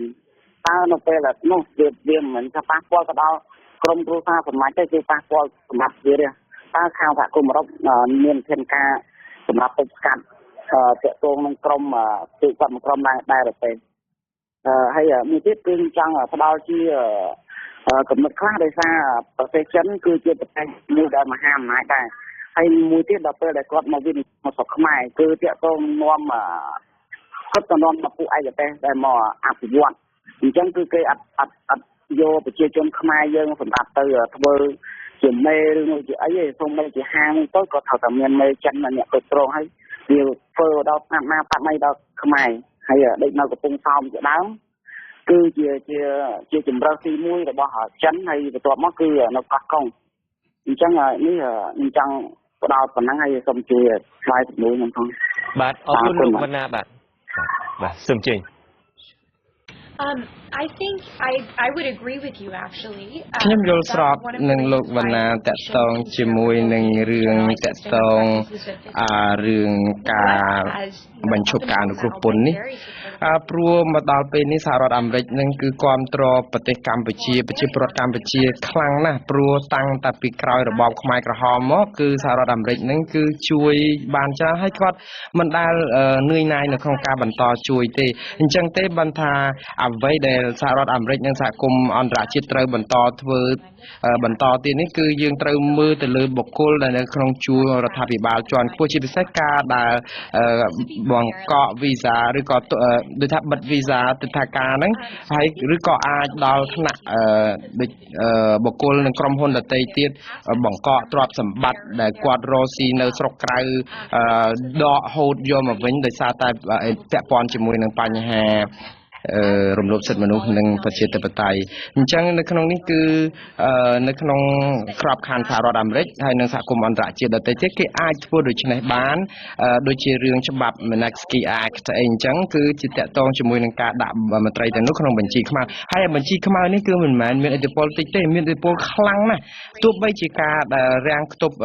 S9: តើនៅពេលនោះវាមិនថាប៉ះពាល់ទៅដល់ក្រមគ្រួសារសម្ដេចទេគឺប៉ះពាល់សម្រាប់វាទេតើខាងសហគមន៍អឺរ៉ុបមានធានការសម្រាប់ទប់ស្កាត់តាក់ទងនឹងក្រមគឺគាត់មកក្រមដែរទេហើយមួយទៀតគឺចង់ផ្ដល់ជាកំណត់ខ្លះដោយសារប្រទេសចិនគឺជាប្រទេសមួយដែលមហាអំណាចដែរហើយមួយទៀតដល់ពេលដែលគាត់មកវិញមកស្រុកខ្មែរគឺតាក់ទងនាំគាត់ទៅនាំមកពួកឯកទេសដែលមកអភិវឌ្ឍអញ្ចឹងគឺគេអត់យកប្រជាជនខ្មែរយើងសម្រាប់ទៅធ្វើជាមេឬមួយជាអីទេសូម្បីជាហាងទៅក៏ត្រូវតែមានមេចិនអ្នកគ្រប់គ្រងហើយវាធ្វើដល់ស្នាប់ណាប៉ាត់ណៃដល់ខ្មែរហើយដេកនៅកំពង់សោមជាដើមគឺជាជំរើសទី1របស់ចិនហើយបន្ទាប់មកគឺនៅកោះកុងអញ្ចឹងនេះខ្ញុំចង់ផ្ដោតប៉ុណ្ណឹងហើយសូមជួយឆ្លើយសំណួរខ្ញុំផង
S1: បាទអរគុណលោកវណ្ណាបាទសូមជើញ
S7: I think I would agree with you actually
S4: ខ្ញុំយល់ស្របនឹងលោកវណ្ណាតាក់ទងជាមួយនឹងរឿងតាក់ទងរឿងការបញ្ឈប់ការអនុគ្រោះពន្ធនេះព្រោះមកដល់ពេលនេះសហរដ្ឋអាមេរិកនឹងគឺគ្រប់គ្រងប្រទេសកម្ពុជាប្រជាពលរដ្ឋកម្ពុជាខ្លាំងណាស់ព្រោះតាំងតែពីក្រោយរបបខ្មែរក្រហមមកគឺសហរដ្ឋអាមេរិកនឹងគឺជួយបានច្រើនហើយគាត់មិនដែលនឿយណាយនៅក្នុងការបន្តជួយទេអញ្ចឹងទេបានថាអ្វីដែលសហរដ្ឋអាមេរិកនិងសហគមន៍អន្តរជាតិត្រូវបន្តធ្វើបន្តទៀតនេះគឺយើងត្រូវមើលទៅលើបុគ្គលដែលនៅក្នុងជួររដ្ឋាភិបាលជាន់ខ្ពស់ជាពិសេសការដែលបង្កកវីសាឬក៏ដូចថាបិទវីសាទិដ្ឋាការហ្នឹងហើយឬក៏អាចដល់ថ្នាក់ដូចបុគ្គលនិងក្រុមហ៊ុនដទៃទៀតបង្កកទ្រព្យសម្បត្តិដែលគាត់រស់ស៊ីនៅស្រុកក្រៅដកហូតយកមកវិញដោយសារតែពាក់ព័ន្ធជាមួយនឹងបញ្ហារំលោភសិទ្ធិមនុស្សនិងប្រជាធិបតេយ្យអញ្ចឹងនៅក្នុងនេះគឺនៅក្នុងក្របខ័ណ្ឌសហរដ្ឋអាមេរិកហើយនិងសហគមន៍អន្តរជាតិដទៃទៀតគេអាចធ្វើដូច្នេះបានដូចជារឿងច្បាប់ Magnitsky Act អីអញ្ចឹងគឺជាតាក់ទងជាមួយនឹងការដាក់មន្ត្រីទាំងនោះក្នុងបញ្ជីខ្មៅហើយបញ្ជីខ្មៅនេះគឺមិនមែនមានឥទ្ធិពលតិចទេមានឥទ្ធិពលខ្លាំងណាស់ទោះបីជាការរាំងខ្ទប់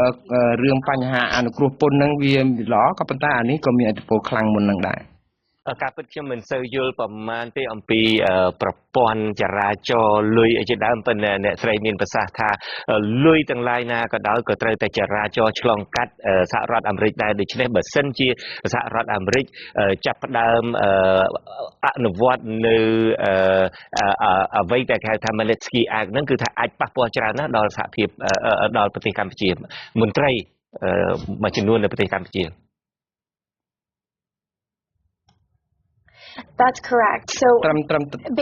S4: រឿងបញ្ហាអនុគ្រោះពន្ធនឹងវាល្អក៏ប៉ុន្តែអានេះក៏មានឥទ្ធិពលខ្លាំងមុននឹងដែរ
S1: ការពិតខ្ញុំមិនសូវយល់ប្រមាណទេអំពីប្រព័ន្ធចរាចរណ៍លុយអីជាដើមប៉ុន្តែអ្នកស្រីមានប្រសាសន៍ថាលុយទាំងឡាយណាក៏ដោយក៏ត្រូវតែចរាចរណ៍ឆ្លងកាត់សហរដ្ឋអាមេរិកដែរដូច្នេះបើសិនជាសហរដ្ឋអាមេរិកចាប់ផ្ដើមអនុវត្តនៅអ្វីដែលគេហៅថា Magnitsky Act ហ្នឹងគឺថាអាចប៉ះពាល់ច្រើនណាស់ដល់សហភាពដល់ប្រទេសកម្ពុជាមន្ត្រីមួយចំនួននៅប្រទេសកម្ពុជា
S7: That's correct. So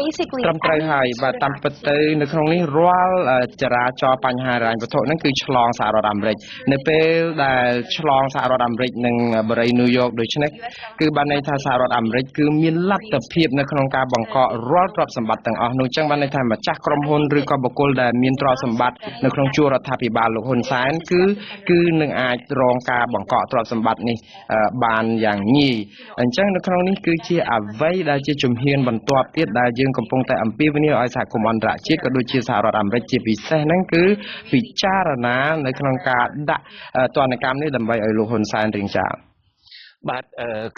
S7: basically
S4: ត្រឹមត្រូវហើយបាទតាមពិតទៅនៅក្នុងនេះរាល់ចរាចរណ៍បញ្ហាហិរញ្ញវត្ថុហ្នឹងគឺឆ្លងសហរដ្ឋអាមេរិកនៅពេលដែលឆ្លងសហរដ្ឋអាមេរិកនិងបរិយាញូវយ៉កដូច្នេះគឺបានន័យថាសហរដ្ឋអាមេរិកគឺមានលទ្ធភាពនៅក្នុងការបង្កករាល់ទ្រព្យសម្បត្តិទាំងអស់នោះអញ្ចឹងបានន័យថាម្ចាស់ក្រុមហ៊ុនឬក៏បុគ្គលដែលមានទ្រព្យសម្បត្តិនៅក្នុងជួររដ្ឋាភិបាលលោកហ៊ុនសែនគឺនឹងអាចរងការបង្កកទ្រព្យសម្បត្តិនេះបានយ៉ាងងាយអញ្ចឹងនៅក្នុងនេះគឺជាអ្វីដែលជាជំហានបន្ទាប់ទៀតដែលយើងកំពុងតែអំពាវនាវឲ្យសហគមន៍អន្តរជាតិក៏ដូចជាសហរដ្ឋអាមេរិកជាពិសេសហ្នឹងគឺពិចារណានៅក្នុងការដាក់ទណ្ឌកម្មនេះដើម្បីឲ្យលោកហ៊ុនសែនរៀងចាល
S1: បាទ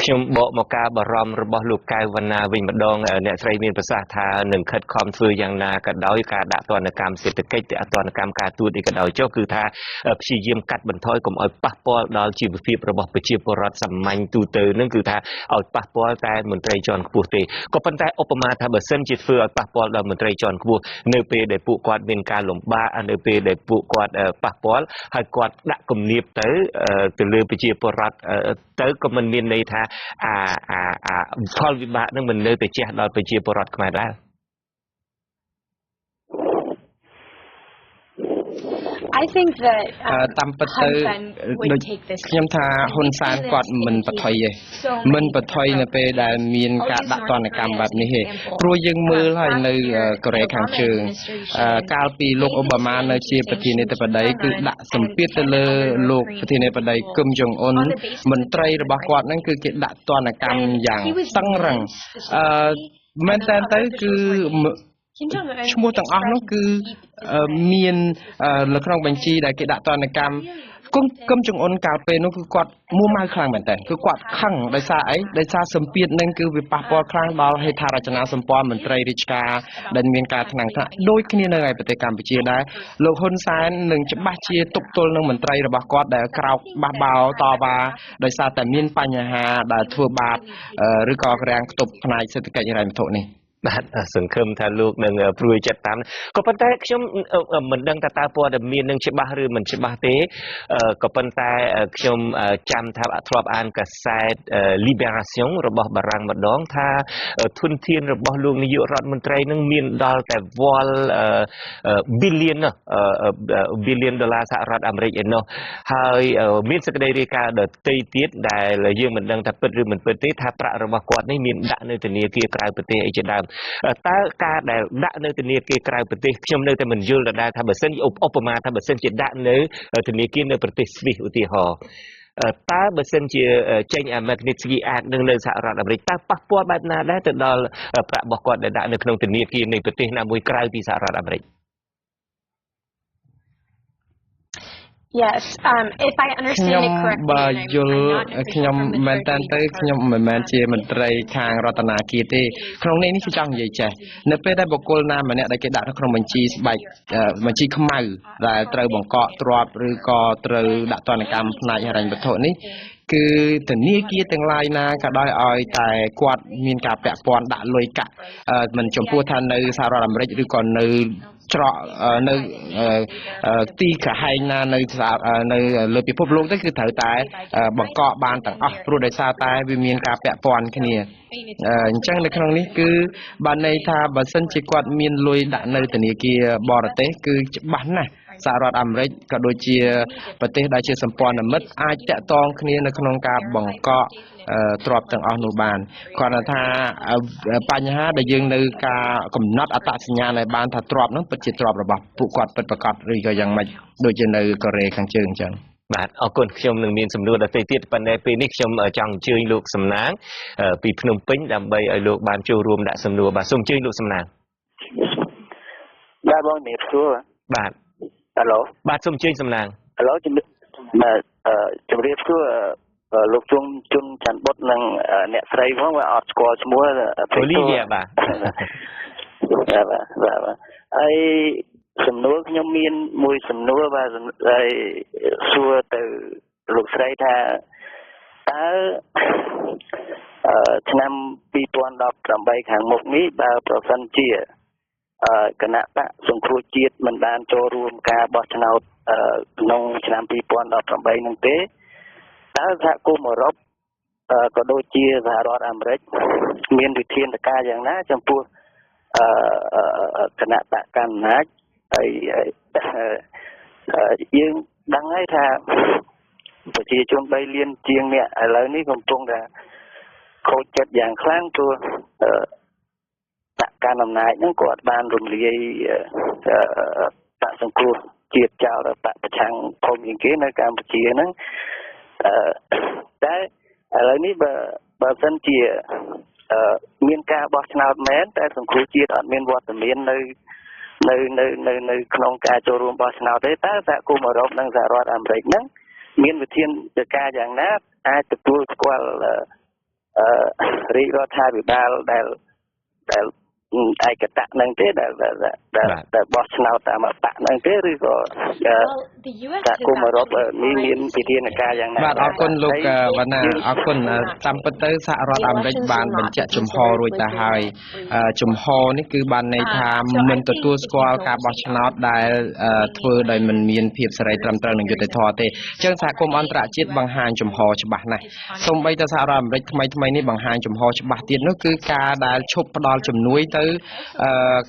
S1: ខ្ញុំបកមកការបារម្ភរបស់លោកកៅវណ្ណាវិញម្ដងអ្នកស្រីមានប្រសាសន៍ថានឹងខិតខំធ្វើយ៉ាងណាក៏ដោយការដាក់ទណ្ឌកម្មសេដ្ឋកិច្ចទណ្ឌកម្មការទូតនេះក៏ដោយចុះគឺថាព្យាយាមកាត់បន្ថយកុំឲ្យប៉ះពាល់ដល់ជីវភាពរបស់ប្រជាពលរដ្ឋសាមញ្ញទូទៅនឹងគឺថាឲ្យប៉ះពាល់តែមន្ត្រីជាន់ខ្ពស់ទេក៏ប៉ុន្តែឧបមាថាបើសិនជាធ្វើឲ្យប៉ះពាល់ដល់មន្ត្រីជាន់ខ្ពស់នៅពេលដែលពួកគាត់មានការលំបាកនៅពេលដែលពួកគាត់ប៉ះពាល់ហើយគាត់ដាក់គំនាបទៅលើប្រជាពលរដ្ឋទៅក៏មិនមានន័យថាផលវិបាកនឹងមិននៅតែជះដល់ប្រជាពលរដ្ឋខ្មែរដែរ
S7: I think that
S4: តាមពិតទៅដូចខ្ញុំថាហ៊ុនសែនគាត់មិនបថុយទេមិនបថុយនៅពេលដែលមានការដាក់ទណ្ឌកម្មបែបនេះទេព្រោះយើងមើលហើយនៅកូរ៉េខាងជើងកាលពីលោកអូបាម៉ានៅជាប្រធានាធិបតីគឺដាក់សម្ពាធទៅលើលោកប្រធានាធិបតីគឹមចុងអ៊ុនមន្ត្រីរបស់គាត់ហ្នឹងគឺគេដាក់ទណ្ឌកម្មយ៉ាងតឹងរ៉ឹងមែនតើទៅគឺឈ្មោះទាំងអស់នោះគឺមាននៅក្នុងបញ្ជីដែលគេដាក់ទណ្ឌកម្មគឹមចុងអ៊ុនកាលពេលនោះគឺគាត់មួម៉ៅខ្លាំងមែនតើគឺគាត់ខឹងដោយសារអីដោយសារសម្ពាធនឹងគឺវាប៉ះពាល់ខ្លាំងដល់ហេដ្ឋារចនាសម្ព័ន្ធមន្ត្រីរាជការដែលមានការថ្នាំងថ្នាក់ដូចគ្នានៅឯប្រទេសកម្ពុជាដែរលោកហ៊ុនសែននឹងច្បាស់ជាទប់ទល់នឹងមន្ត្រីរបស់គាត់ដែលក្រោកបះបោតវ៉ាដោយសារតែមានបញ្ហាដែលធ្វើបាបឬក៏រាំងខ្ទប់ផ្នែកសេដ្ឋកិច្ចហិរញ្ញវត្ថុនេះ
S1: បាទសង្ឃឹមថាលោកនឹងព្រួយចិត្តតាមក៏ប៉ុន្តែខ្ញុំមិនដឹងថាតើព័ត៌មាននឹងច្បាស់ឬមិនច្បាស់ទេក៏ប៉ុន្តែខ្ញុំចាំថាធ្លាប់អានកាសែត Libération របស់បារាំងម្ដងថាធនធានរបស់លោកនាយករដ្ឋមន្ត្រីនឹងមានដល់តែវល់billion ដុល្លារសហរដ្ឋអាមេរិកឯនោះហើយមានសេចក្តីរាយការណ៍ដទៃទៀតដែលយើងមិនដឹងថាពិតឬមិនពិតទេថាប្រាក់របស់គាត់នេះមានដាក់នៅធនាគារក្រៅប្រទេសអីជាដើម តើការដែលដាក់នៅធនាគារក្រៅប្រទេសខ្ញុំនៅតែមិនយល់ដែរថាបើសិនឧបមាថាបើសិនជាដាក់នៅធនាគារនៅប្រទេសស្វីសឧទាហរណ៍តើបើសិនជាចេញ Magnitsky Act នឹងនៅសហរដ្ឋអាមេរិកតើប៉ះពាល់បែបណាដែរទៅដល់ប្រាក់របស់គាត់ដែលដាក់នៅក្នុងធនាគារនៃប្រទេសណាមួយក្រៅពីសហរដ្ឋអាមេរិក
S7: Yes, if I understand it correctly,
S4: បើយល់ខ្ញុំមែនតើទៅខ្ញុំមិនមែនជាមន្ត្រីខាងរដ្ឋាភិបាលទេក្នុងនេះគឺចង់និយាយចេះនៅពេលដែលបុគ្គលណាម្នាក់ដែលគេដាក់នៅក្នុងបញ្ជីស្បែកបញ្ជីខ្មៅដែលត្រូវបង្កកទ្រព្យឬក៏ត្រូវដាក់ទណ្ឌកម្មផ្នែកហិរញ្ញវត្ថុនេះគឺធនាគារទាំងឡាយណាក៏ដោយឲ្យតែគាត់មានការពាក់ព័ន្ធដាក់លុយកាក់មិនចំពោះថានៅសហរដ្ឋអាមេរិកឬក៏នៅ ច្រកនៅទីក្រហែងណានៅលើពិភពលោកទៅគឺត្រូវតែបង្កកបានទាំងអស់ព្រោះដោយសារតែវាមានការពាក់ព័ន្ធគ្នាអញ្ចឹងនៅក្នុងនេះគឺបានន័យថាបើសិនជាគាត់មានលុយដាក់នៅធនាគារបរទេសគឺច្បាស់ណាស់សហរដ្ឋអាមេរិកក៏ដូចជាប្រទេសដែលជាសម្ព័ន្ធមិត្តអាចតាក់ទងគ្នានៅក្នុងការបង្កក ទ្រព្យទាំងអស់នោះបានគាត់ថាបញ្ហាដែលយើងនៅការកំណត់អត្តសញ្ញាណឲ្យបានថាទ្រព្យនោះពិតជាទ្រព្យរបស់ពួកគាត់ពិតប្រាកដឬក៏យ៉ាងម៉េចដូចជានៅកូរ៉េខាងជើងអញ្ចឹង បាទអរគុណខ្ញុំនឹងមានសំណួរដទៃទៀតប៉ុន្តែពេលនេះខ្ញុំចង់អញ្ជើញលោកសំណាងពីភ្នំពេញដើម្បីឲ្យលោកបានចូលរួមដាក់សំណួរបាទសូមអញ្ជើញលោកសំណាងបាទបងជំរាបសួរបាទហៅឡូបាទសូមអញ្ជើញសំណាងហៅឡូជំរាបសួរ លោកជុំជុនច័ន្ទបុតនិងអ្នកស្រីផងអត់ស្គាល់ឈ្មោះអូលីវីបាទហើយសំណួរខ្ញុំមានមួយសំណួរបាទហើយសួរទៅលោកស្រីថាតើឆ្នាំ2018ខាងមុខនេះបើប្រសិនជាគណៈបកសង្គ្រោះជាតិមិនបានចូលរួមការបោះឆ្នោតក្នុងឆ្នាំ2018នោះទេ តើសហគមន៍អឺរ៉ុប
S9: ក៏ដូចជាសហរដ្ឋអាមេរិកមានវិធានការយ៉ាងណាចំពោះគណៈបកកណ្ដាលហើយយើងដឹងហើយថាប្រជាជន3លានជាងអ្នកឥឡូវនេះកំពុងតែខូចចិត្តយ៉ាងខ្លាំងព្រោះបកកណ្ដាលអំណាចហ្នឹងគាត់បានរំលាយបកសង្គ្រោះជាតិចោលបកប្រឆាំងធំជាងគេនៅកម្ពុជាហ្នឹងតែឥឡូវនេះបើសិនជាមានការបោះឆ្នោតមែនតែសង្គ្រោះជាតិអត់មានវត្តមាននៅក្នុងការចូលរួមបោះឆ្នោតទេតើសហគមន៍អឺរ៉ុបនិងសហរដ្ឋអាមេរិកហ្នឹងមានវិធានការយ៉ាងណាអាចទទួលស្គាល់រាជរដ្ឋាភិបាលដែលឯកតៈនឹងទេដែលបោះឆ្នោតតាមបកនឹងទេឬក៏សហគមន៍អឺរ៉ុបនេះមានវិធានការយ៉ាងណា
S4: បាទអរគុណលោកវណ្ណាអរគុណតាមពិតទៅសហរដ្ឋអាមេរិកបានបញ្ជាក់ជំហររួចទៅហើយជំហរនេះគឺបានន័យថាមិនទទួលស្គាល់ការបោះឆ្នោតដែលធ្វើដោយមិនមានភាពសេរីត្រឹមត្រូវនិងយុត្តិធម៌ទេអញ្ចឹងសហគមន៍អន្តរជាតិបង្ហាញជំហរច្បាស់ណាស់សូម្បីតែសហរដ្ឋអាមេរិកថ្មីនេះបង្ហាញជំហរច្បាស់ទៀតនោះគឺការដែលឈប់ផ្ដល់ជំនួយទៅ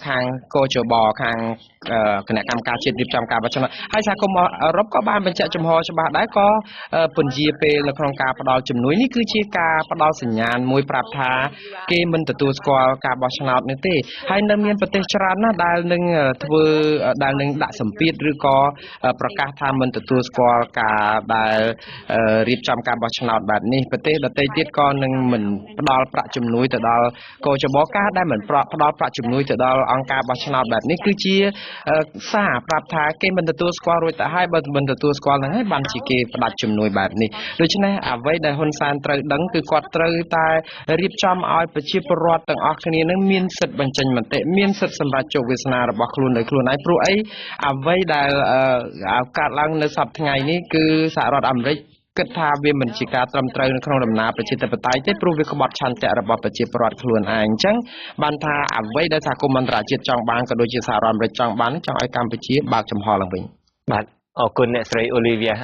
S4: ខាងកោជបខាងគណៈកម្មការជាតិរៀបចំការបោះឆ្នោតហើយសហគមន៍អឺរ៉ុបក៏បានបញ្ជាក់ចំហច្បាស់ដែរក៏ពន្យាពេលនៅក្នុងការផ្ដល់ជំនួយនេះគឺជាការផ្ដល់សញ្ញាណមួយប្រាប់ថាគេមិនទទួលស្គាល់ការបោះឆ្នោតនេះទេហើយនៅមានប្រទេសច្រើនណាស់ដែលនឹងដាក់សម្ពាធឬក៏ប្រកាសថាមិនទទួលស្គាល់ការដែលរៀបចំការបោះឆ្នោតបែបនេះប្រទេសដទៃទៀតក៏នឹងមិនផ្ដល់ប្រាក់ជំនួយទៅដល់កោជបការដែលមិនផ្ដល់ប្រាក់ជំនួយទៅដល់អង្គការបោះឆ្នោតបែបនេះគឺជាសារប្រាប់ថាគេមិនទទួលស្គាល់រួចទៅហើយបើមិនទទួលស្គាល់ហ្នឹងហើយបានជាគេផ្ដាច់ជំនួយបែបនេះដូច្នេះអ្វីដែលហ៊ុនសែនត្រូវដឹងគឺគាត់ត្រូវតែរៀបចំឲ្យប្រជាពលរដ្ឋទាំងអស់គ្នានឹងមានសិទ្ធិបញ្ចេញមតិមានសិទ្ធិសម្រាប់ជោគវាសនារបស់ខ្លួនដោយខ្លួនឯងព្រោះអីអ្វីដែលកើតឡើងនៅសប្តាហ៍ថ្ងៃនេះគឺសហរដ្ឋអាមេរិកគិតថាវាមិនជាការត្រឹមត្រូវនៅក្នុងដំណើរប្រជាធិបតេយ្យទេព្រោះវាក្បត់ឆន្ទៈរបស់ប្រជាពលរដ្ឋខ្លួនឯងអញ្ចឹងបានថាអ្វីដែលសហគមន៍អន្តរជាតិចង់បានក៏ដូចជាសហរដ្ឋអាមេរិកចង់បានចង់ឲ្យកម្ពុជាបើកចំហឡើងវិញ
S1: បាទអរគុណអ្នកស្រីអូលីវីយ៉ា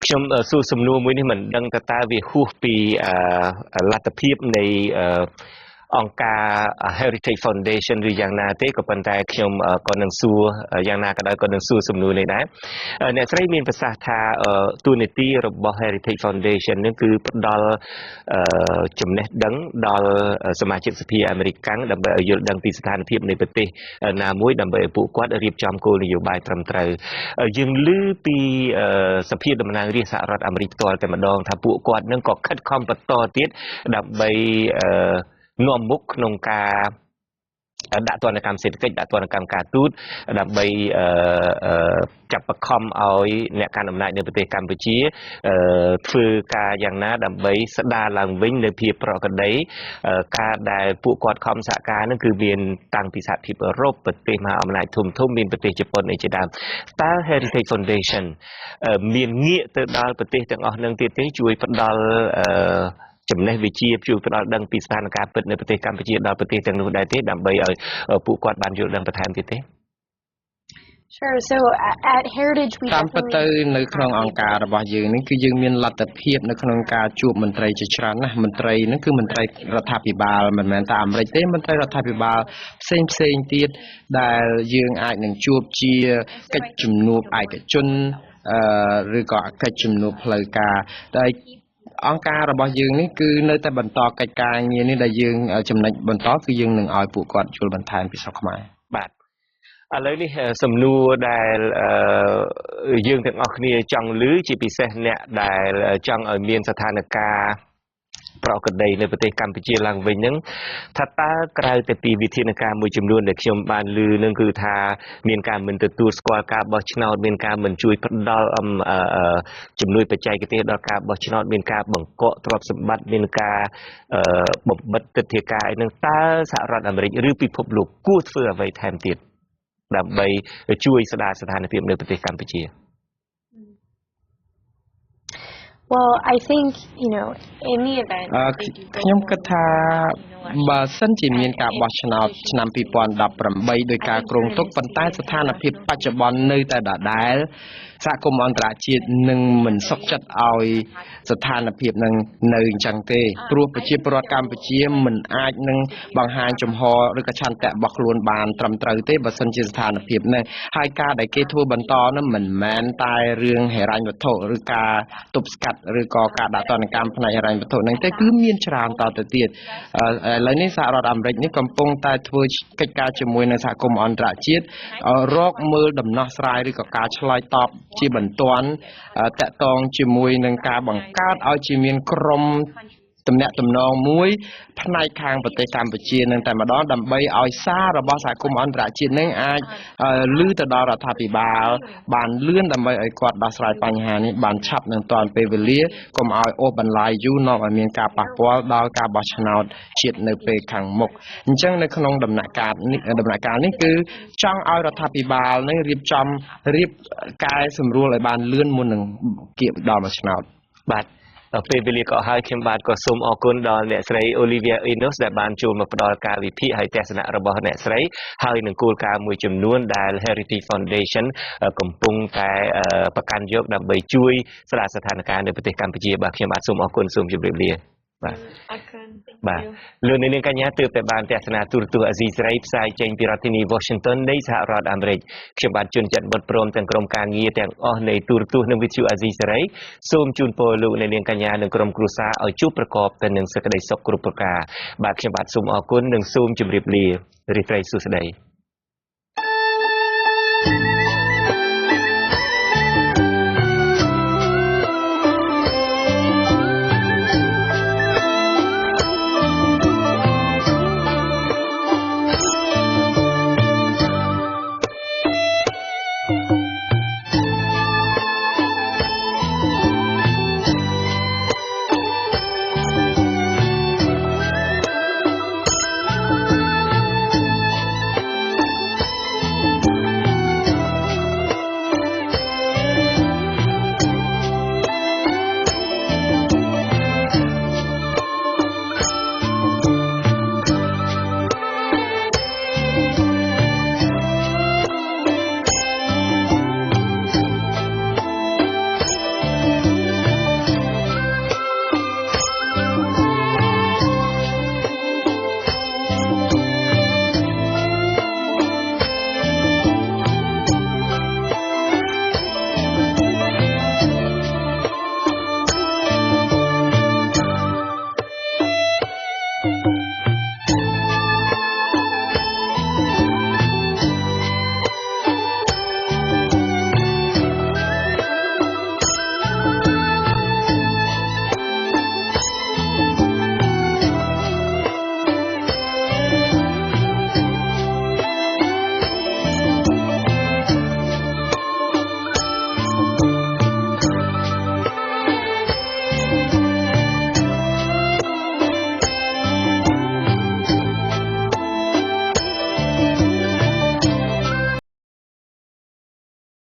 S1: ខ្ញុំសួរសំណួរមួយនេះមិនដឹងតើវាហួសពីលទ្ធភាពនៃអង្គការ Heritage Foundation ឬយ៉ាងណាទេក៏ប៉ុន្តែខ្ញុំក៏នឹងសួរយ៉ាងណាក៏ដោយក៏នឹងសួរសំណួរនេះដែរអ្នកស្រីមានប្រសាសន៍ថាទូនីតិរបស់ Heritage Foundation នេះគឺផ្ដល់ចំណេះដឹងដល់សមាជិកសភាអាមេរិកដើម្បីឲ្យយល់ដឹងពីស្ថានភាពនៃប្រទេសណាមួយដើម្បីឲ្យពួកគាត់រៀបចំគោលនយោបាយត្រឹមត្រូវយើងឮពីសភាតំណាងរាស្ត្រសហរដ្ឋអាមេរិកផ្ទាល់តែម្ដងថាពួកគាត់នឹងក៏ខិតខំបន្តទៀតដើម្បីនាំមុខក្នុងការដាក់ទណ្ឌកម្មសេដ្ឋកិច្ចដាក់ទណ្ឌកម្មការទូតដើម្បីចាប់បង្ខំឲ្យអ្នកកាន់អំណាចនៅប្រទេសកម្ពុជាធ្វើការយ៉ាងណាដើម្បីស្ដារឡើងវិញនៅភាពប្រក្រតីការដែលពួកគាត់ខំសហការនឹងគឺមានតាំងពីសហភាពអឺរ៉ុបប្រទេសមហាអំណាចធំមានប្រទេសជប៉ុនអីជាដើមតើ Heritage Foundation មានងាកទៅដល់ប្រទេសទាំងអស់នឹងទៀតទេជួយផ្ដល់ចំណេះវិជ្ជាជួយផ្ដល់ដឹងពីស្ថានភាពពិតនៅប្រទេសកម្ពុជាដល់ប្រទេសទាំងនោះដែរទេដើម្បីឲ្យពួកគាត់បានយល់ដឹងបន្ថែមទៀតទេ
S7: Sure. So at Heritage we
S4: តាមពិតទៅនៅក្នុងអង្គការរបស់យើងនេះគឺយើងមានលទ្ធភាពនៅក្នុងការជួបមន្ត្រីជាច្រើនណាស់មន្ត្រីហ្នឹងគឺមន្ត្រីរដ្ឋាភិបាលមិនមែនតែអាមេរិកទេមន្ត្រីរដ្ឋាភិបាលផ្សេងទៀតដែលយើងអាចនឹងជួបជាកិច្ចជំនួបឯកជនឬក៏កិច្ចជំនួបផ្លូវការដែលអង្គការរបស់យើងនេះគឺនៅតែបន្តកិច្ចការងារនេះដែលយើងចំណុចបន្តគឺយើងនឹងឲ្យពួកគាត់ជួយបន្ថែមពីស្រុកខ្មែរ
S1: បាទឥឡូវនេះសំណួរដែលយើងទាំងអស់គ្នាចង់ឮជាពិសេសអ្នកដែលចង់ឲ្យមានស្ថានភាពប្រក្រតីនៅប្រទេសកម្ពុជាឡើងវិញហ្នឹងថាតើក្រៅតែពីវិធានការមួយចំនួនដែលខ្ញុំបានឮនឹងគឺថាមានការមិនទទួលស្គាល់ការបោះឆ្នោតមានការមិនជួយផ្ដល់ជំនួយបច្ចេកទេសដល់ការបោះឆ្នោតមានការបង្កកទ្រព្យសម្បត្តិមានការបំបិទទិដ្ឋាការអីហ្នឹងតើសហរដ្ឋអាមេរិកឬពិភពលោកគួរធ្វើអ្វីថែមទៀតដើម្បីជួយស្ដារស្ថានភាពនៅប្រទេសកម្ពុជា
S7: Well, I think, in the event
S4: ខ្ញុំគិតថា បើសិនជាមានការបោះឆ្នោតឆ្នាំ2018ដោយការគ្រោងទុកប៉ុន្តែស្ថានភាពបច្ចុប្បន្ននៅតែដដែលសហគមន៍អន្តរជាតិនឹងមិនសុខចិត្តឲ្យស្ថានភាពនឹងនៅអញ្ចឹងទេព្រោះប្រជាពលរដ្ឋកម្ពុជាមិនអាចនឹងបង្ហាញចំហឬក៏ឆន្ទៈរបស់ខ្លួនបានត្រឹមត្រូវទេបើសិនជាស្ថានភាពនេះហើយការដែលគេធ្វើបន្តនោះមិនមែនតែរឿងហិរញ្ញវត្ថុឬការទប់ស្កាត់ឬក៏ការដាក់ទណ្ឌកម្មផ្នែកហិរញ្ញវត្ថុហ្នឹងទេគឺមានច្រើនតទៅទៀតឥឡូវនេះសហរដ្ឋអាមេរិកនេះកំពុងតែធ្វើកិច្ចការជាមួយនឹងសហគមន៍អន្តរជាតិរកមើលដំណោះស្រាយឬក៏ការឆ្លើយតបជាបន្ទាន់តាក់ទងជាមួយនឹងការបង្កើតឲ្យជាមានក្រុមទំនាក់ទំនងមួយផ្នែកខាងប្រទេសកម្ពុជានឹងតែម្ដងដើម្បីឲ្យសាររបស់សហគមន៍អន្តរជាតិនឹងអាចលឺទៅដល់រដ្ឋាភិបាលបានលឿនដើម្បីឲ្យគាត់ដោះស្រាយបញ្ហានេះបានឆាប់នឹងទាន់ពេលវេលាកុំឲ្យអូសបន្លាយយូរនាំឲ្យមានការប៉ះពាល់ដល់ការបោះឆ្នោតជាតិនៅពេលខាងមុខអញ្ចឹងនៅក្នុងដំណាក់កាលនេះគឺចង់ឲ្យរដ្ឋាភិបាលនឹងរៀបកែសម្រួលឲ្យបានលឿនមុននឹងគៀបដល់មួយឆ្នោត
S1: បាទពេលវេលាក៏ហើយខ្ញុំបាទក៏សូមអរគុណដល់អ្នកស្រី Olivia Enos ដែលបានចូលមកផ្ដល់ការវិភាគហើយទស្សនៈរបស់អ្នកស្រីហើយនឹងគោលការណ៍មួយចំនួនដែល Heritage Foundation កំពុងតែប្រកាន់យកដើម្បីជួយស្ដារស្ថានភាពនៅប្រទេសកម្ពុជាបាទខ្ញុំបាទសូមអរគុណសូមជម្រាបលាបាទបាទលោកនាងកញ្ញាទើបតែបានទស្សនាទូរទស្សន៍អាស៊ីសេរីផ្សាយចេញពីរដ្ឋធានី Washington នៃសហរដ្ឋអាមេរិកខ្ញុំបាទជួនច័ន្ទបុតព្រមទាំងក្រុមការងារទាំងអស់នៃទូរទស្សន៍និងវិទ្យុអាស៊ីសេរីសូមជូនពរលោកនាងកញ្ញានិងក្រុមគ្រួសារឲ្យជួបប្រកបតែនឹងសេចក្តីសុខគ្រប់ប្រការបាទខ្ញុំបាទសូមអរគុណនិងសូមជម្រាបលារីករាយសួស្តី